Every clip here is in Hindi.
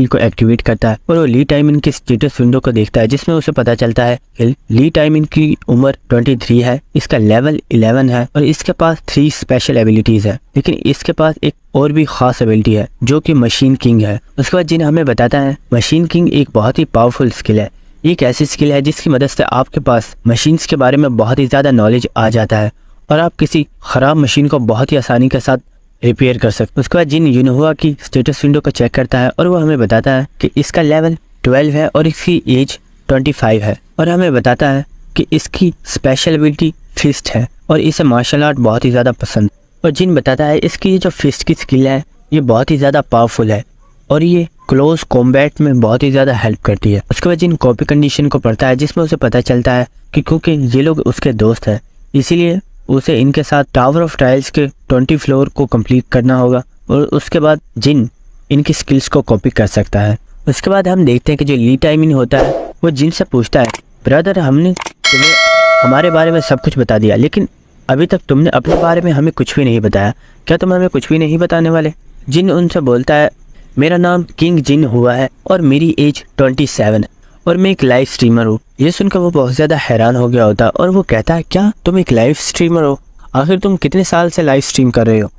स्किल को एक्टिवेट करता है और वो ली टाइमिन की स्टेटस विंडो को देखता है, जिसमें उसे पता चलता है कि ली टाइमिन की उम्र 23 है, इसका लेवल 11 है और इसके पास 3 स्पेशल एबिलिटीज है। लेकिन इसके पास एक और भी खास एबिलिटी है जो कि मशीन किंग है। उसके बाद जिन हमें बताता है मशीन किंग एक बहुत ही पावरफुल स्किल है। एक ऐसी स्किल है जिसकी मदद से आपके पास मशीन्स के बारे में बहुत ही ज़्यादा नॉलेज आ जाता है और आप किसी ख़राब मशीन को बहुत ही आसानी के साथ रिपेयर कर सकते। उसके बाद जिन यूनहुआ की स्टेटस विंडो को चेक करता है और वो हमें बताता है कि इसका लेवल 12 है और इसकी एज 25 है और हमें बताता है कि इसकी स्पेशल एबिलिटी फिस्ट है और इसे मार्शल आर्ट बहुत ही ज़्यादा पसंद। और जिन बताता है इसकी जो फिस्ट की स्किल है ये बहुत ही ज़्यादा पावरफुल है और ये क्लोज कॉम्बैट में बहुत ही ज़्यादा हेल्प करती है। उसके बाद जिन कॉपी कंडीशन को पढ़ता है जिसमें उसे पता चलता है कि क्योंकि ये लोग उसके दोस्त हैं इसीलिए उसे इनके साथ टावर ऑफ ट्रायल्स के 20 फ्लोर को कंप्लीट करना होगा और उसके बाद जिन इनकी स्किल्स को कॉपी कर सकता है। उसके बाद हम देखते हैं कि जो ली टाइमिन होता है वो जिन से पूछता है, ब्रदर हमने तुम्हें हमारे बारे में सब कुछ बता दिया लेकिन अभी तक तुमने अपने बारे में हमें कुछ भी नहीं बताया, क्या तुम हमें कुछ भी नहीं बताने वाले? जिन उनसे बोलता है, मेरा नाम किंग जिन हुआ है और मेरी एज 27 है और मैं एक लाइव स्ट्रीमर हूँ। ये सुनकर वो बहुत ज़्यादा हैरान हो गया होता और वो कहता है, क्या तुम एक लाइव स्ट्रीमर हो? आखिर तुम कितने साल से लाइव स्ट्रीम कर रहे हो?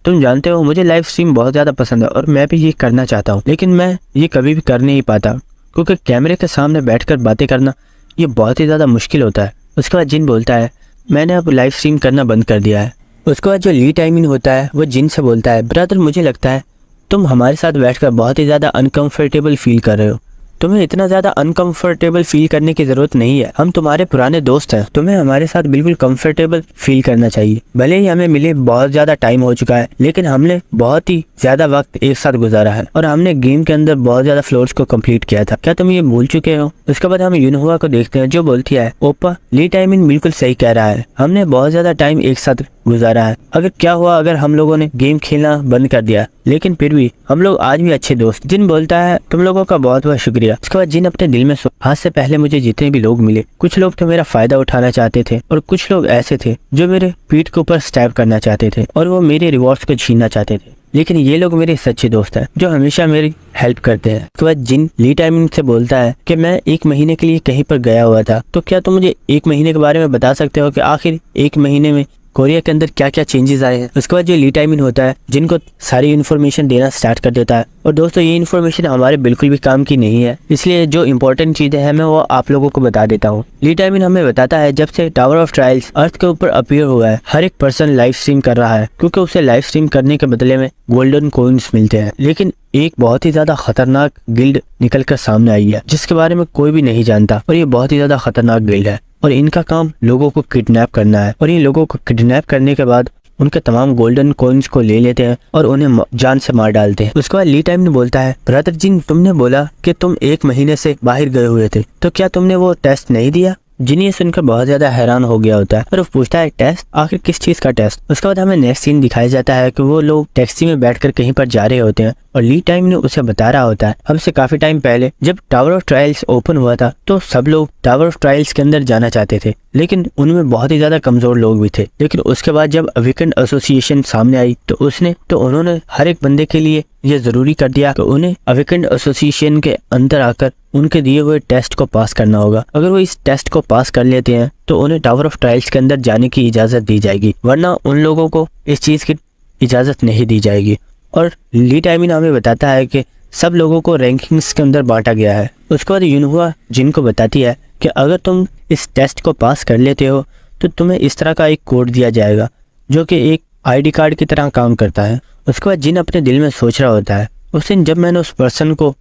तुम जानते हो मुझे लाइव स्ट्रीम बहुत ज़्यादा पसंद है और मैं भी ये करना चाहता हूँ लेकिन मैं ये कभी भी कर नहीं पाता क्योंकि कैमरे के सामने बैठकर बातें करना ये बहुत ही ज़्यादा मुश्किल होता है। उसके बाद जिन बोलता है, मैंने अब लाइव स्ट्रीम करना बंद कर दिया है। उसके बाद जो ली टाइमिंग होता है वो जिन से बोलता है, ब्रदर मुझे लगता है तुम हमारे साथ बैठकर बहुत ही ज़्यादा अनकंफर्टेबल फील कर रहे हो। तुम्हें इतना ज़्यादा अनकंफर्टेबल फील करने की ज़रूरत नहीं है, हम तुम्हारे पुराने दोस्त हैं, तुम्हें हमारे साथ बिल्कुल कंफर्टेबल फील करना चाहिए। भले ही हमें मिले बहुत ज़्यादा टाइम हो चुका है लेकिन हमने बहुत ही ज़्यादा वक्त एक साथ गुजारा है और हमने गेम के अंदर बहुत ज़्यादा फ्लोर्स को कंप्लीट किया था, क्या तुम ये भूल चुके हो? उसके बाद हम यूनहुआ को देखते हैं जो बोलती है, ओप्पा ली टाइमिंग बिल्कुल सही कह रहा है, हमने बहुत ज़्यादा टाइम एक साथ गुजारा है। अगर क्या हुआ अगर हम लोगों ने गेम खेलना बंद कर दिया, लेकिन फिर भी हम लोग आज भी अच्छे दोस्त। जिन बोलता है, तुम लोगों का बहुत बहुत शुक्रिया। उसके बाद जिन अपने दिल में आज से पहले मुझे जितने भी लोग मिले, कुछ लोग तो मेरा फायदा उठाना चाहते थे और कुछ लोग ऐसे थे जो मेरे पीठ के ऊपर स्टैब करना चाहते थे और वो मेरे रिवॉर्ड्स को छीनना चाहते थे, लेकिन ये लोग मेरे सच्चे दोस्त हैं जो हमेशा मेरी हेल्प करते हैं। उसके बाद जिन ली टाइमिंग से बोलता है कि मैं 1 महीने के लिए कहीं पर गया हुआ था, तो क्या तुम मुझे 1 महीने के बारे में बता सकते हो कि आखिर 1 महीने में कोरिया के अंदर क्या क्या चेंजेस आए हैं? उसके बाद जो ली टाइमिंग होता है जिनको सारी इन्फॉर्मेशन देना स्टार्ट कर देता है और दोस्तों ये इन्फॉर्मेशन हमारे बिल्कुल भी काम की नहीं है, इसलिए जो इंपॉर्टेंट चीजें हैं मैं वो आप लोगों को बता देता हूँ। ली टाइमिंग हमें बताता है जब से टावर ऑफ ट्रायल्स अर्थ के ऊपर अपीयर हुआ है हर एक पर्सन लाइव स्ट्रीम कर रहा है क्योंकि उसे लाइव स्ट्रीम करने के बदले में गोल्डन कॉइन्स मिलते हैं। लेकिन एक बहुत ही ज्यादा खतरनाक गिल्ड निकल कर सामने आई है जिसके बारे में कोई भी नहीं जानता और ये बहुत ही ज्यादा खतरनाक गिल्ड है और इनका काम लोगों को किडनैप करना है और ये लोगों को किडनैप करने के बाद उनके तमाम गोल्डन कॉइन्स को ले लेते हैं और उन्हें जान से मार डालते हैं। उसके बाद ली टाइम ने बोलता है, ब्रदर जिन तुमने बोला कि तुम 1 महीने से बाहर गए हुए थे, तो क्या तुमने वो टेस्ट नहीं दिया? जिन ये सुनकर बहुत ज्यादा हैरान हो गया होता है और वो पूछता है, टेस्ट? आखिर किस चीज का टेस्ट? उसके बाद हमें नेक्स्ट सीन दिखाया जाता है कि वो लोग टैक्सी में बैठकर कहीं पर जा रहे होते हैं और ली टाइम ने उसे बता रहा होता है, हमसे काफी टाइम पहले जब टावर ऑफ ट्रायल्स ओपन हुआ था तो सब लोग टावर ऑफ ट्रायल्स के अंदर जाना चाहते थे लेकिन उनमें बहुत ही ज्यादा कमजोर लोग भी थे। लेकिन उसके बाद जब अवेकेंड एसोसिएशन सामने आई तो उन्होंने हर एक बंदे के लिए ये जरूरी कर दिया कि उन्हें अवेकेंड एसोसिएशन के अंदर आकर उनके दिए हुए टेस्ट को पास करना होगा। अगर वो इस टेस्ट को पास कर लेते हैं तो उन्हें टावर ऑफ ट्रायल्स के अंदर जाने की इजाजत दी जाएगी, वरना उन लोगों को इस चीज की इजाजत नहीं दी जाएगी। और ली टाइमिन हमें बताता है कि सब लोगों को रैंकिंग्स के अंदर बांटा गया है। उसके बाद यूनहुआ जिनको बताती है कि अगर तुम इस टेस्ट को पास कर लेते हो तो तुम्हें इस तरह का एक कोड दिया जाएगा जो कि एक ID कार्ड की तरह काम करता है। उसके बाद जिन अपने दिल में सोच रहा होता है, उस दिन जब मैंने उस पर्सन को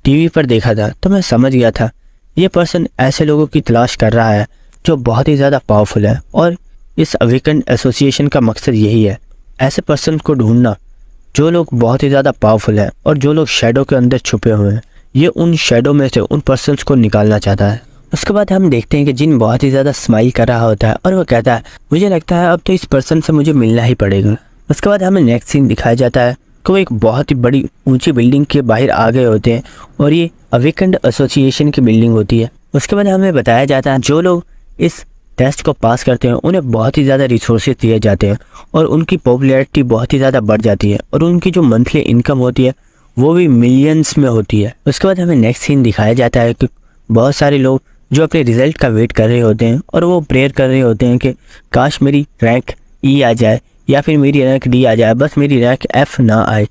टीवी पर देखा था तो मैं समझ गया था ये पर्सन ऐसे लोगों की तलाश कर रहा है जो बहुत ही ज़्यादा पावरफुल है और इस अवेकेंड एसोसिएशन का मकसद यही है, ऐसे पर्सन को ढूंढना जो लोग बहुत ही ज़्यादा पावरफुल हैं और जो लोग शैडो के अंदर छुपे हुए हैं। ये उन शैडो में से उन पर्सन्स को निकालना चाहता है। उसके बाद हम देखते हैं कि जिन बहुत ही ज़्यादा स्माइल कर रहा होता है और वो कहता है, मुझे लगता है अब तो इस पर्सन से मुझे मिलना ही पड़ेगा। उसके बाद हमें नेक्स्ट सीन दिखाया जाता है कि वो एक बहुत ही बड़ी ऊंची बिल्डिंग के बाहर आ गए होते हैं और ये अवेकेंड एसोसिएशन की बिल्डिंग होती है। उसके बाद हमें बताया जाता है जो लोग इस टेस्ट को पास करते हैं उन्हें बहुत ही ज़्यादा रिसोर्सेज दिए जाते हैं और उनकी पॉपुलैरिटी बहुत ही ज़्यादा बढ़ जाती है और उनकी जो मंथली इनकम होती है वो भी मिलियंस में होती है। उसके बाद हमें नेक्स्ट सीन दिखाया जाता है कि बहुत सारे लोग जो अपने रिजल्ट का वेट कर रहे होते हैं और वो प्रेयर कर रहे होते हैं कि काश मेरी रैंक ई आ जाए या फिर मेरी रैंक डी आ जाए, बस मेरी रैंक एफ ना आए,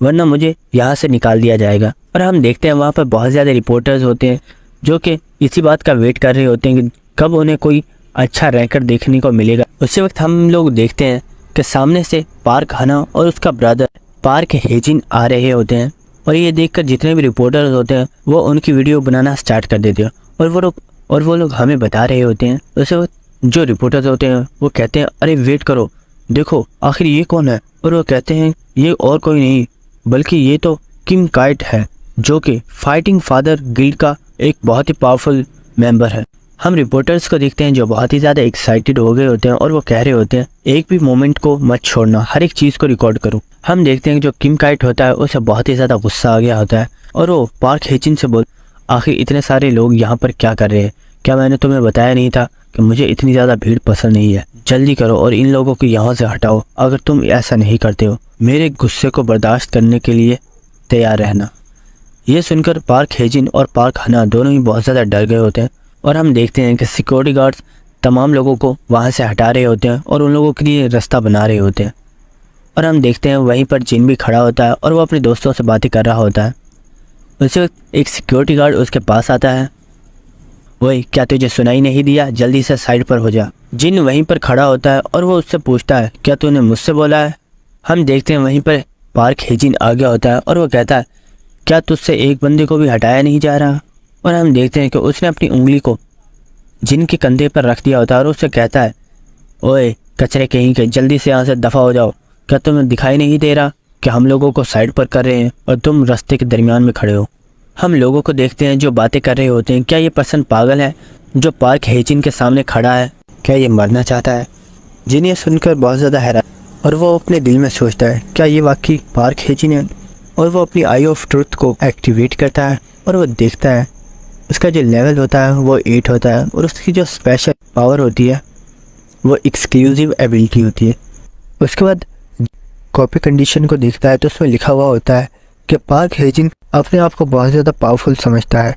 वरना मुझे यहाँ से निकाल दिया जाएगा। और हम देखते हैं वहाँ पर बहुत ज़्यादा रिपोर्टर्स होते हैं जो कि इसी बात का वेट कर रहे होते हैं कि कब उन्हें कोई अच्छा रैंकर देखने को मिलेगा। उसी वक्त हम लोग देखते हैं कि सामने से पार्क हना और उसका ब्रदर पार्क हेजिन आ रहे होते हैं और ये देखकर जितने भी रिपोर्टर्स होते हैं वो उनकी वीडियो बनाना स्टार्ट कर देते हैं और वो लोग हमें बता रहे होते हैं। उसी वक्त जो रिपोर्टर्स होते हैं वो कहते हैं अरे वेट करो, देखो आखिर ये कौन है। और वो कहते हैं ये और कोई नहीं बल्कि ये तो किम काइट है जो कि फाइटिंग फादर गिल्ड का एक बहुत ही पावरफुल मेंबर है। हम रिपोर्टर्स को देखते हैं जो बहुत ही ज़्यादा एक्साइटेड हो गए होते हैं और वो कह रहे होते हैं एक भी मोमेंट को मत छोड़ना, हर एक चीज़ को रिकॉर्ड करो। हम देखते हैं कि जो किम काइट होता है उसे बहुत ही ज़्यादा गुस्सा आ गया होता है और वो पार्क हेजिन से बोल आखिर इतने सारे लोग यहाँ पर क्या कर रहे हैं, क्या मैंने तुम्हें बताया नहीं था कि मुझे इतनी ज़्यादा भीड़ पसंद नहीं है, जल्दी करो और इन लोगों को यहाँ से हटाओ। अगर तुम ऐसा नहीं करते हो मेरे गुस्से को बर्दाश्त करने के लिए तैयार रहना। ये सुनकर पार्क हेजिन और पार्क हना दोनों ही बहुत ज़्यादा डर गए होते हैं और हम देखते हैं कि सिक्योरिटी गार्ड्स तमाम लोगों को वहाँ से हटा रहे होते हैं और उन लोगों के लिए रास्ता बना रहे होते हैं। और हम देखते हैं वहीं पर जिन भी खड़ा होता है और वो अपने दोस्तों से बातें कर रहा होता है। उसी वक्त एक सिक्योरिटी गार्ड उसके पास आता है, वही क्या तुझे सुनाई नहीं दिया, जल्दी से साइड पर हो जा। जिन वहीं पर खड़ा होता है और वो उससे पूछता है क्या तूने मुझसे बोला है। हम देखते हैं वहीं पर पार्क हेजिन आ गया होता है और वो कहता है क्या तुझसे एक बंदे को भी हटाया नहीं जा रहा। और हम देखते हैं कि उसने अपनी उंगली को जिन के कंधे पर रख दिया होता है और उससे कहता है ओए कचरे कहीं के, जल्दी से यहाँ से दफ़ा हो जाओ, क्या तुम्हें दिखाई नहीं दे रहा कि हम लोगों को साइड पर कर रहे हैं और तुम रास्ते के दरमियान में खड़े हो। हम लोगों को देखते हैं जो बातें कर रहे होते हैं, क्या ये पर्सन पागल है जो पार्क हेजिन के सामने खड़ा है, क्या ये मरना चाहता है। जिन ये सुनकर बहुत ज़्यादा हैरान और वो अपने दिल में सोचता है क्या ये वाकई पार्क हेजिन है। और वो अपनी आई ऑफ ट्रुथ को एक्टिवेट करता है और वो देखता है उसका जो लेवल होता है वो 8 होता है और उसकी जो स्पेशल पावर होती है वो एक्सक्लूसिव एबिलिटी होती है। उसके बाद कॉपी कंडीशन को देखता है तो उसमें लिखा हुआ होता है कि पार्क हेजिन अपने आप को बहुत ज़्यादा पावरफुल समझता है।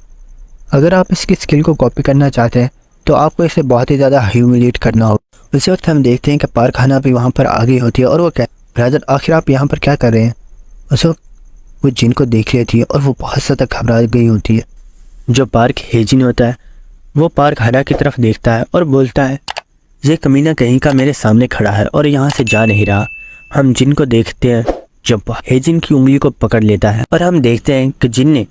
अगर आप इसकी स्किल को कॉपी करना चाहते हैं तो आपको इसे बहुत ही ज़्यादा ह्यूमिलेट करना होगा। उसी वक्त हम देखते हैं कि पार्क हना भी वहाँ पर आ गई होती है और वो क्या ब्रदर आखिर आप यहाँ पर क्या कर रहे हैं। उस वक्त वो जिन को देख लेती है और वो बहुत ज़्यादा घबरा गई होती है। जो पार्क हेजिन होता है वो पार्क हना की तरफ देखता है और बोलता है ये कमीना कहीं का मेरे सामने खड़ा है और यहाँ से जा नहीं रहा। हम जिन को देखते हैं जब हेजिन की उंगली को पकड़ लेता है और हम देखते हैं कि जिन ने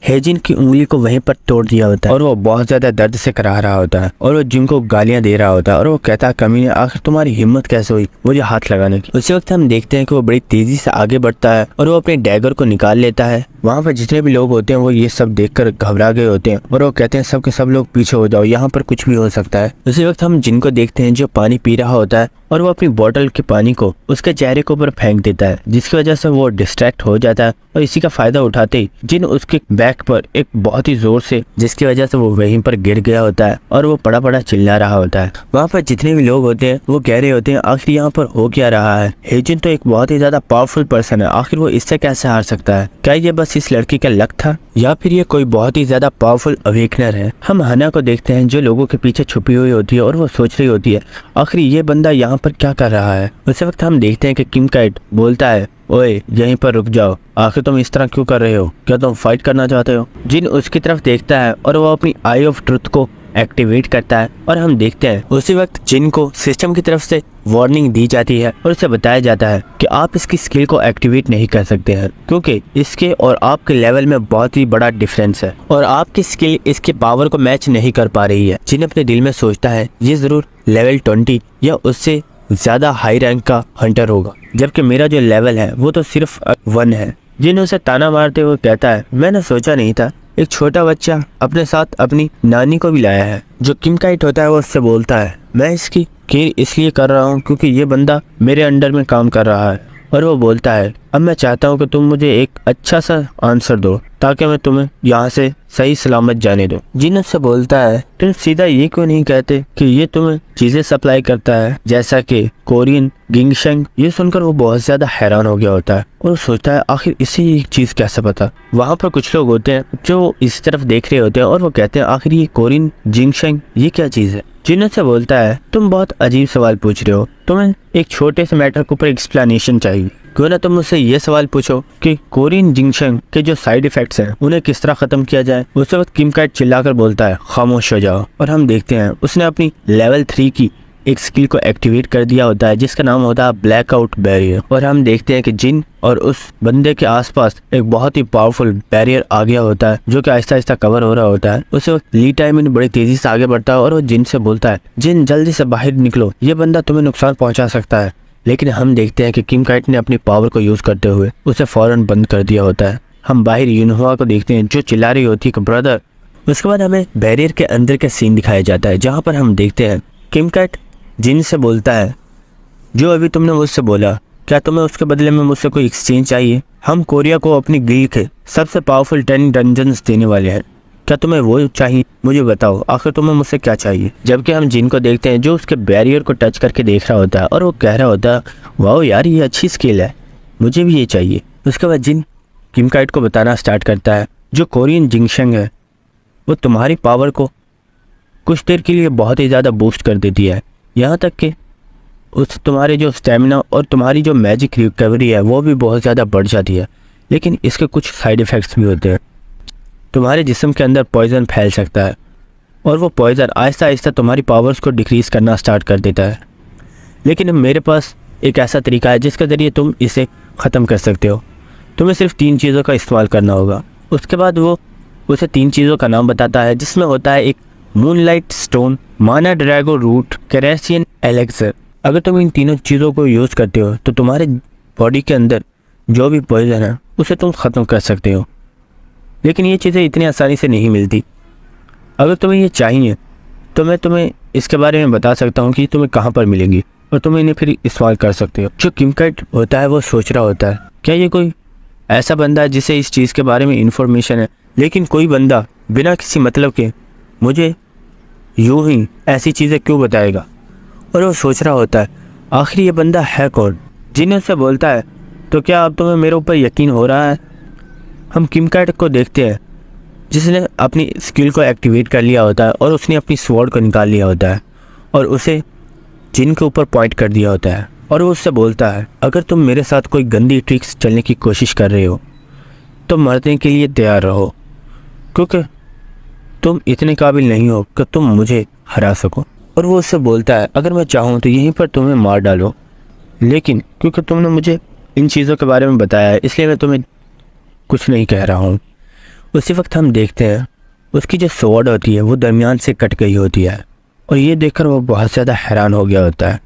हेजिन की उंगली को वहीं पर तोड़ दिया होता है और वो बहुत ज़्यादा दर्द से करा रहा होता है और वो जिन को गालियां दे रहा होता है और वो कहता है कमीने आखिर तुम्हारी हिम्मत कैसे हुई मुझे हाथ लगाने की। उसी वक्त हम देखते हैं कि वो बड़ी तेज़ी से आगे बढ़ता है और वो अपने डैगर को निकाल लेता है। वहाँ पर जितने भी लोग होते हैं वो ये सब देखकर घबरा गए होते हैं और वो कहते हैं सब के सब लोग पीछे हो जाओ, यहाँ पर कुछ भी हो सकता है। उसी वक्त हम जिनको देखते हैं जो पानी पी रहा होता है और वो अपनी बोतल के पानी को उसके चेहरे के ऊपर फेंक देता है जिसकी वजह से वो डिस्ट्रैक्ट हो जाता है और इसी का फायदा उठाते ही जिन उसके बैक पर एक बहुत ही जोर से जिसकी वजह से वो वहीं पर गिर गया होता है और वो पड़ा पड़ा चिल्ला रहा होता है। वहाँ पर जितने भी लोग होते हैं वो कह रहे होते हैं आखिर यहाँ पर हो क्या रहा है, हेजिन तो एक बहुत ही ज्यादा पावरफुल पर्सन है, आखिर वो इससे कैसे हार सकता है, क्या ये बस इस लड़की का लक था या फिर ये कोई बहुत ही ज्यादा पावरफुल अवेकनर है। हम हना को देखते हैं जो लोगों के पीछे छुपी हुई होती है और वो सोच रही होती है आखिर ये बंदा यहाँ पर क्या कर रहा है। उसी वक्त हम देखते हैं कि किम काइट बोलता है ओए यहीं पर रुक जाओ, आखिर तुम इस तरह क्यों कर रहे हो, क्या तुम फाइट करना चाहते हो। जिन उसकी तरफ देखता है और वो अपनी आई ऑफ ट्रुथ को एक्टिवेट करता है और हम देखते हैं उसी वक्त जिन को सिस्टम की तरफ से वार्निंग दी जाती है और उसे बताया जाता है कि आप इसकी स्किल को एक्टिवेट नहीं कर सकते हैं क्योंकि इसके और आपके लेवल में बहुत ही बड़ा डिफरेंस है और आपकी स्किल इसके पावर को मैच नहीं कर पा रही है। जिन अपने दिल में सोचता है ये जरूर लेवल 20 या उससे ज्यादा हाई रैंक का हंटर होगा जबकि मेरा जो लेवल है वो तो सिर्फ 1 है। जिन उसे ताना मारते हुए कहता है मैंने सोचा नहीं था एक छोटा बच्चा अपने साथ अपनी नानी को भी लाया है। जो किम काइट होता है वो उससे बोलता है मैं इसकी केयर इसलिए कर रहा हूँ क्योंकि ये बंदा मेरे अंडर में काम कर रहा है। और वो बोलता है अब मैं चाहता हूँ कि तुम मुझे एक अच्छा सा आंसर दो ताकि मैं तुम्हें यहाँ से सही सलामत जाने दो। जिन उससे बोलता है तुम सीधा ये क्यों नहीं कहते कि ये तुम्हें चीजें सप्लाई करता है जैसा कि कोरियन गिंगशेंग। ये सुनकर वो बहुत ज्यादा हैरान हो गया होता है और सोचता है आखिर इसे ये चीज कैसे पता। वहाँ पर कुछ लोग होते हैं जो इस तरफ देख रहे होते हैं और वो कहते हैं आखिर ये कोरियन गिंगशेंग ये क्या चीज है। जिन से बोलता है तुम बहुत अजीब सवाल पूछ रहे हो, तुम्हें एक छोटे से मैटर के ऊपर एक्सप्लेनेशन चाहिए। क्यों ना तुम मुझसे ये सवाल पूछो कि कोरियन गिंगशेंग के जो साइड इफेक्ट्स हैं उन्हें किस तरह खत्म किया जाए। उस वक्त किम काइट चिल्लाकर बोलता है खामोश हो जाओ। और हम देखते हैं उसने अपनी लेवल 3 की एक स्किल को एक्टिवेट कर दिया होता है जिसका नाम होता है ब्लैकआउट बैरियर। और हम देखते हैं कि जिन और उस बंदे के आसपास एक बहुत ही पावरफुल बैरियर आ गया होता है जो कि आहिस्ता आहिस्ता कवर हो रहा होता है। उस वक्त ली टाइमिन बड़ी तेजी से आगे बढ़ता है और वो जिन से बोलता है जिन जल्दी से बाहर निकलो, ये बंदा तुम्हें नुकसान पहुंचा सकता है। लेकिन हम देखते हैं कि किम काइट ने अपनी पावर को यूज करते हुए उसे फौरन बंद कर दिया होता है। हम बाहर यूनहुआ को देखते हैं जो चिल्ला रही होती है ब्रदर। उसके बाद हमें बैरियर के अंदर का सीन दिखाया जाता है जहाँ पर हम देखते हैं किम काइट जिन से बोलता है जो अभी तुमने मुझसे बोला क्या तुम्हें उसके बदले में मुझसे कोई एक्सचेंज चाहिए। हम कोरिया को अपनी गिल्ड के सबसे पावरफुल 10 डंजन्स देने वाले हैं, क्या तुम्हें वो चाहिए? मुझे बताओ आखिर तुम्हें मुझसे क्या चाहिए। जबकि हम जिन को देखते हैं जो उसके बैरियर को टच करके देख रहा होता है और वो कह रहा होता है वाओ यार ये अच्छी स्किल है, मुझे भी ये चाहिए। उसके बाद जिन किम काइट को बताना स्टार्ट करता है जो कोरियन गिंगशेंग है वो तुम्हारी पावर को कुछ देर के लिए बहुत ही ज़्यादा बूस्ट कर देती है, यहाँ तक कि उस तुम्हारे जो स्टेमिना और तुम्हारी जो मैजिक रिकवरी है वो भी बहुत ज़्यादा बढ़ जाती है। लेकिन इसके कुछ साइड इफ़ेक्ट्स भी होते हैं। तुम्हारे जिस्म के अंदर पॉइजन फैल सकता है और वो पॉइजन आहिस्ता आहिस्ता तुम्हारी पावर्स को डिक्रीज़ करना स्टार्ट कर देता है। लेकिन मेरे पास एक ऐसा तरीका है जिसके ज़रिए तुम इसे ख़त्म कर सकते हो। तुम्हें सिर्फ 3 चीज़ों का इस्तेमाल करना होगा। उसके बाद वो उसे 3 चीज़ों का नाम बताता है जिसमें होता है एक मूनलाइट स्टोन, माना ड्रैगो रूट, कैरेसियन एलेक्सर। अगर तुम इन तीनों चीज़ों को यूज़ करते हो तो तुम्हारे बॉडी के अंदर जो भी पॉइजन है उसे तुम ख़त्म कर सकते हो। लेकिन ये चीज़ें इतनी आसानी से नहीं मिलती। अगर तुम्हें ये चाहिए तो मैं तुम्हें इसके बारे में बता सकता हूँ कि तुम्हें कहाँ पर मिलेंगी और तुम इन्हें फिर इस्तेमाल कर सकते हो। जो किम काइट होता है वो सोच रहा होता है क्या ये कोई ऐसा बंदा है जिसे इस चीज़ के बारे में इन्फॉर्मेशन है, लेकिन कोई बंदा बिना किसी मतलब के मुझे यूं ही ऐसी चीज़ें क्यों बताएगा। और वो सोच रहा होता है आखिर ये बंदा है कौन। जिन से बोलता है तो क्या अब तुम्हें मेरे ऊपर यकीन हो रहा है। हम किम काइट को देखते हैं जिसने अपनी स्किल को एक्टिवेट कर लिया होता है और उसने अपनी स्वॉर्ड को निकाल लिया होता है और उसे जिन के ऊपर पॉइंट कर दिया होता है। और वो उससे बोलता है अगर तुम मेरे साथ कोई गंदी ट्रिक्स चलने की कोशिश कर रहे हो तो मरने के लिए तैयार रहो, क्योंकि तुम इतने काबिल नहीं हो कि तुम मुझे हरा सको। और वो उससे बोलता है अगर मैं चाहूँ तो यहीं पर तुम्हें मार डालो, लेकिन क्योंकि तुमने मुझे इन चीज़ों के बारे में बताया है इसलिए मैं तुम्हें कुछ नहीं कह रहा हूँ। उसी वक्त हम देखते हैं उसकी जो स्वॉर्ड होती है वो दरमियान से कट गई होती है और ये देखकर वो बहुत ज़्यादा हैरान हो गया होता है।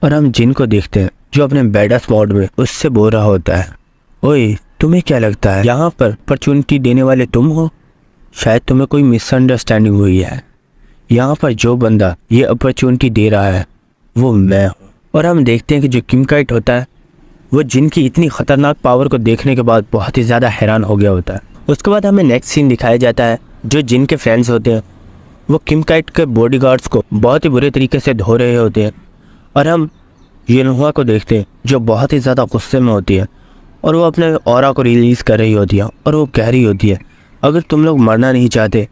और हम जिन को देखते हैं जो अपने बैडस मोड में उससे बोल रहा होता है ओए तुम्हें क्या लगता है यहाँ पर अपॉर्चुनिटी देने वाले तुम हो? शायद तुम्हें कोई मिसअंडरस्टैंडिंग हुई है। यहाँ पर जो बंदा ये अपॉर्चुनिटी दे रहा है वो मैं हूँ। और हम देखते हैं कि जो किम काइट होता है वो जिन की इतनी ख़तरनाक पावर को देखने के बाद बहुत ही ज़्यादा हैरान हो गया होता है। उसके बाद हमें नेक्स्ट सीन दिखाया जाता है जो जिन के फ्रेंड्स होते हैं वो किम काइट के बॉडीगार्ड्स को बहुत ही बुरे तरीके से धो रहे होते हैं। और हम यूनहुआ को देखते हैं जो बहुत ही ज़्यादा गुस्से में होती है और वो अपने ऑरा को रिलीज़ कर रही होती है और वो कह रही होती है अगर तुम लोग मरना नहीं चाहते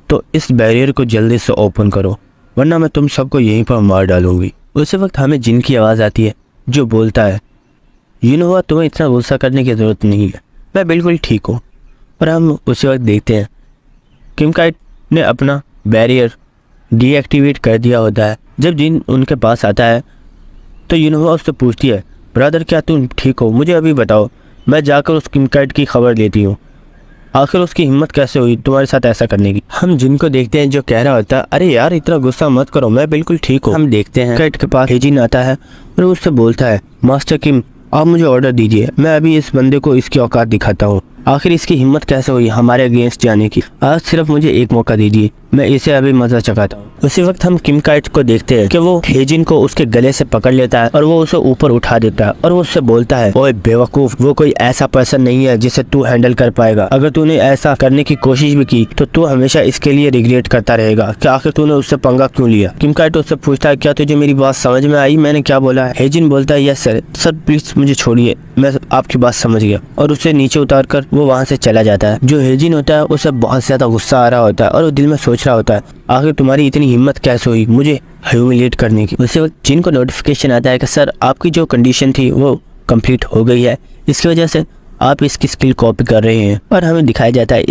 तो इस बैरियर को जल्दी से ओपन करो वरना मैं तुम सबको यहीं पर मार डालूंगी। उसी वक्त हमें जिन की आवाज़ आती है जो बोलता है यूनहुआ तुम्हें इतना गुस्सा करने की ज़रूरत नहीं है, मैं बिल्कुल ठीक हूँ। और हम उसी वक्त देखते हैं किम काइट ने अपना बैरियर डीएक्टिवेट कर दिया होता है। जब जिन उनके पास आता है तो यूनहुआ उससे पूछती है ब्रदर क्या तुम ठीक हो, मुझे अभी बताओ, मैं जाकर उस किम काइट की खबर लेती हूँ। आखिर उसकी हिम्मत कैसे हुई तुम्हारे साथ ऐसा करने की। हम जिन को देखते हैं जो कह रहा होता है अरे यार इतना गुस्सा मत करो, मैं बिल्कुल ठीक हूँ। हम देखते हैं काइट के पास हेजिन आता है और उससे बोलता है मास्टर किम आप मुझे ऑर्डर दीजिए, मैं अभी इस बंदे को इसकी औकात दिखाता हूँ। आखिर इसकी हिम्मत कैसे हुई हमारे अगेंस्ट जाने की। आज सिर्फ मुझे एक मौका दीजिए, मैं इसे अभी मजा चखाता हूँ। उसी वक्त हम किम काइट को देखते हैं कि वो हेजिन को उसके गले से पकड़ लेता है और वो उसे ऊपर उठा देता है और वो उससे बोलता है, ओए बेवकूफ, वो कोई ऐसा पर्सन नहीं है जिसे तू हैंडल कर पाएगा। अगर तूने ऐसा करने की कोशिश भी की तो तू हमेशा इसके लिए रिग्रेट करता रहेगा कि आखिर तूने उससे पंगा क्यों लिया। किम काइट उससे पूछता है, क्या तुझे मेरी बात समझ में आई, मैंने क्या बोला है? हेजिन बोलता है, यस सर प्लीज मुझे छोड़िए, मैं आपकी बात समझ गया, और उसे नीचे उतार कर वो वहाँ से चला जाता है। जो हेजिन होता है उसे बहुत ज्यादा गुस्सा आ रहा होता है और वो दिल में सोच रहा होता है, आखिर तुम्हारी इतनी हिम्मत कैसे हुई मुझे ह्यूमिलेट करने की। उसी वक्त जिन को नोटिफिकेशन आता है कि सर आपकी जो कंडीशन थी वो कंप्लीट हो गई है, इसकी वजह से आप इसकी स्किल कॉपी कर रहे हैं। और हमें दिखाया जाता है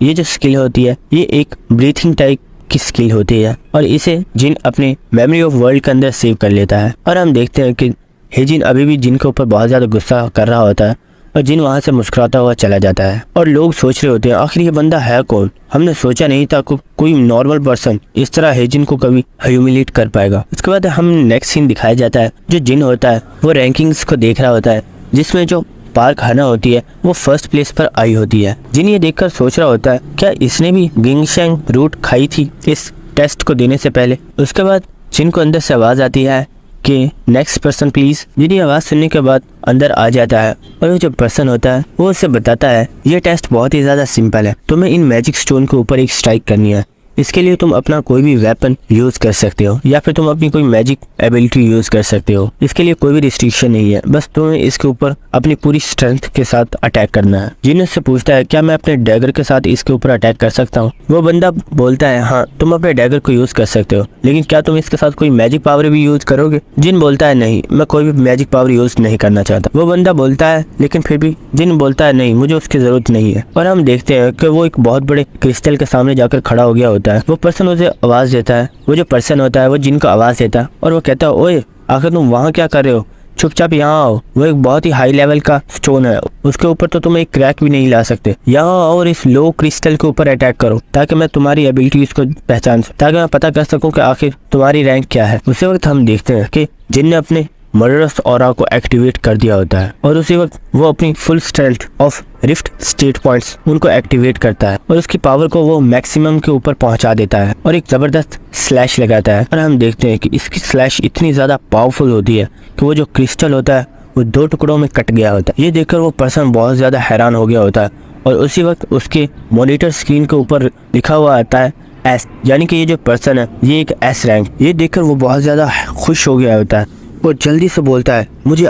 ये जो स्किल होती है ये एक ब्रीथिंग टाइप की स्किल होती है और इसे जिन अपने मेमोरी ऑफ वर्ल्ड के अंदर सेव कर लेता है। और हम देखते हैं कि हेजिन अभी भी जिन के ऊपर बहुत ज़्यादा गुस्सा कर रहा होता है और जिन वहाँ से मुस्कुराता हुआ चला जाता है। और लोग सोच रहे होते हैं आखिर ये बंदा है कौन, हमने सोचा नहीं था कोई नॉर्मल पर्सन इस तरह हेजिन को कभी ह्यूमिलेट कर पाएगा। उसके बाद हम नेक्स्ट सीन दिखाया जाता है, जो जिन होता है वो रैंकिंग्स को देख रहा होता है जिसमें जो पार्क हाना होती है वो फर्स्ट प्लेस पर आई होती है। जिन ये देखकर सोच रहा होता है क्या इसने भी गिंगशेंग रूट खाई थी इस टेस्ट को देने से पहले। उसके बाद जिन को अंदर से आवाज आती है कि नेक्स्ट पर्सन प्लीज। जिन आवाज सुनने के बाद अंदर आ जाता है और वो जो पर्सन होता है वो उसे बताता है ये टेस्ट बहुत ही ज्यादा सिंपल है, तुम्हें इन मैजिक स्टोन के ऊपर एक स्ट्राइक करनी है। इसके लिए तुम अपना कोई भी वेपन यूज कर सकते हो या फिर तुम अपनी कोई मैजिक एबिलिटी यूज कर सकते हो। इसके लिए कोई भी रिस्ट्रिक्शन नहीं है, बस तुम्हें इसके ऊपर अपनी पूरी स्ट्रेंथ के साथ अटैक करना है। जिन उससे पूछता है क्या मैं अपने डैगर के साथ इसके ऊपर अटैक कर सकता हूँ। वो बंदा बोलता है हाँ तुम अपने डैगर को यूज कर सकते हो, लेकिन क्या तुम इसके साथ कोई मैजिक पावर भी यूज करोगे। जिन बोलता है नहीं, मैं कोई भी मैजिक पावर यूज नहीं करना चाहता। वो बंदा बोलता है लेकिन फिर भी जिन बोलता है नहीं मुझे उसकी जरूरत नहीं है। और हम देखते हैं कि वो एक बहुत बड़े क्रिस्टल के सामने जाकर खड़ा हो गया होता है। वो पर्सन उसे आवाज देता है, वो जो पर्सन होता है वो जिनको आवाज देता है और वो कहता है ओए आखिर तुम वहाँ क्या कर रहे हो, चुपचाप यहाँ आओ। वो एक बहुत ही हाई लेवल का स्टोन है, उसके ऊपर तो तुम एक क्रैक भी नहीं ला सकते। यहाँ आओ और इस लो क्रिस्टल के ऊपर अटैक करो ताकि मैं तुम्हारी एबिलिटीज को पहचान सकूं, ताकि मैं पता कर सकूं कि आखिर तुम्हारी रैंक क्या है। उसी वक्त हम देखते हैं कि जिन ने अपने मर्डरस ऑरा को एक्टिवेट कर दिया होता है और उसी वक्त वो अपनी full strength of rift state points उनको एक्टिवेट करता है और उसकी पावर को वो मैक्सिमम के ऊपर पहुंचा देता है और एक जबरदस्त स्लैश लगाता है। और हम देखते हैं कि इसकी स्लैश इतनी ज्यादा पावरफुल होती है कि वो जो क्रिस्टल होता है वो 2 टुकड़ों में कट गया होता है। ये देखकर वो पर्सन बहुत ज्यादा हैरान हो गया होता है और उसी वक्त उसके मॉनिटर स्क्रीन के ऊपर लिखा हुआ आता है एस, यानी कि ये जो पर्सन है ये एक एस रैंक। ये देखकर वो बहुत ज्यादा खुश हो गया होता है। वो जल्दी से बोलता है मुझे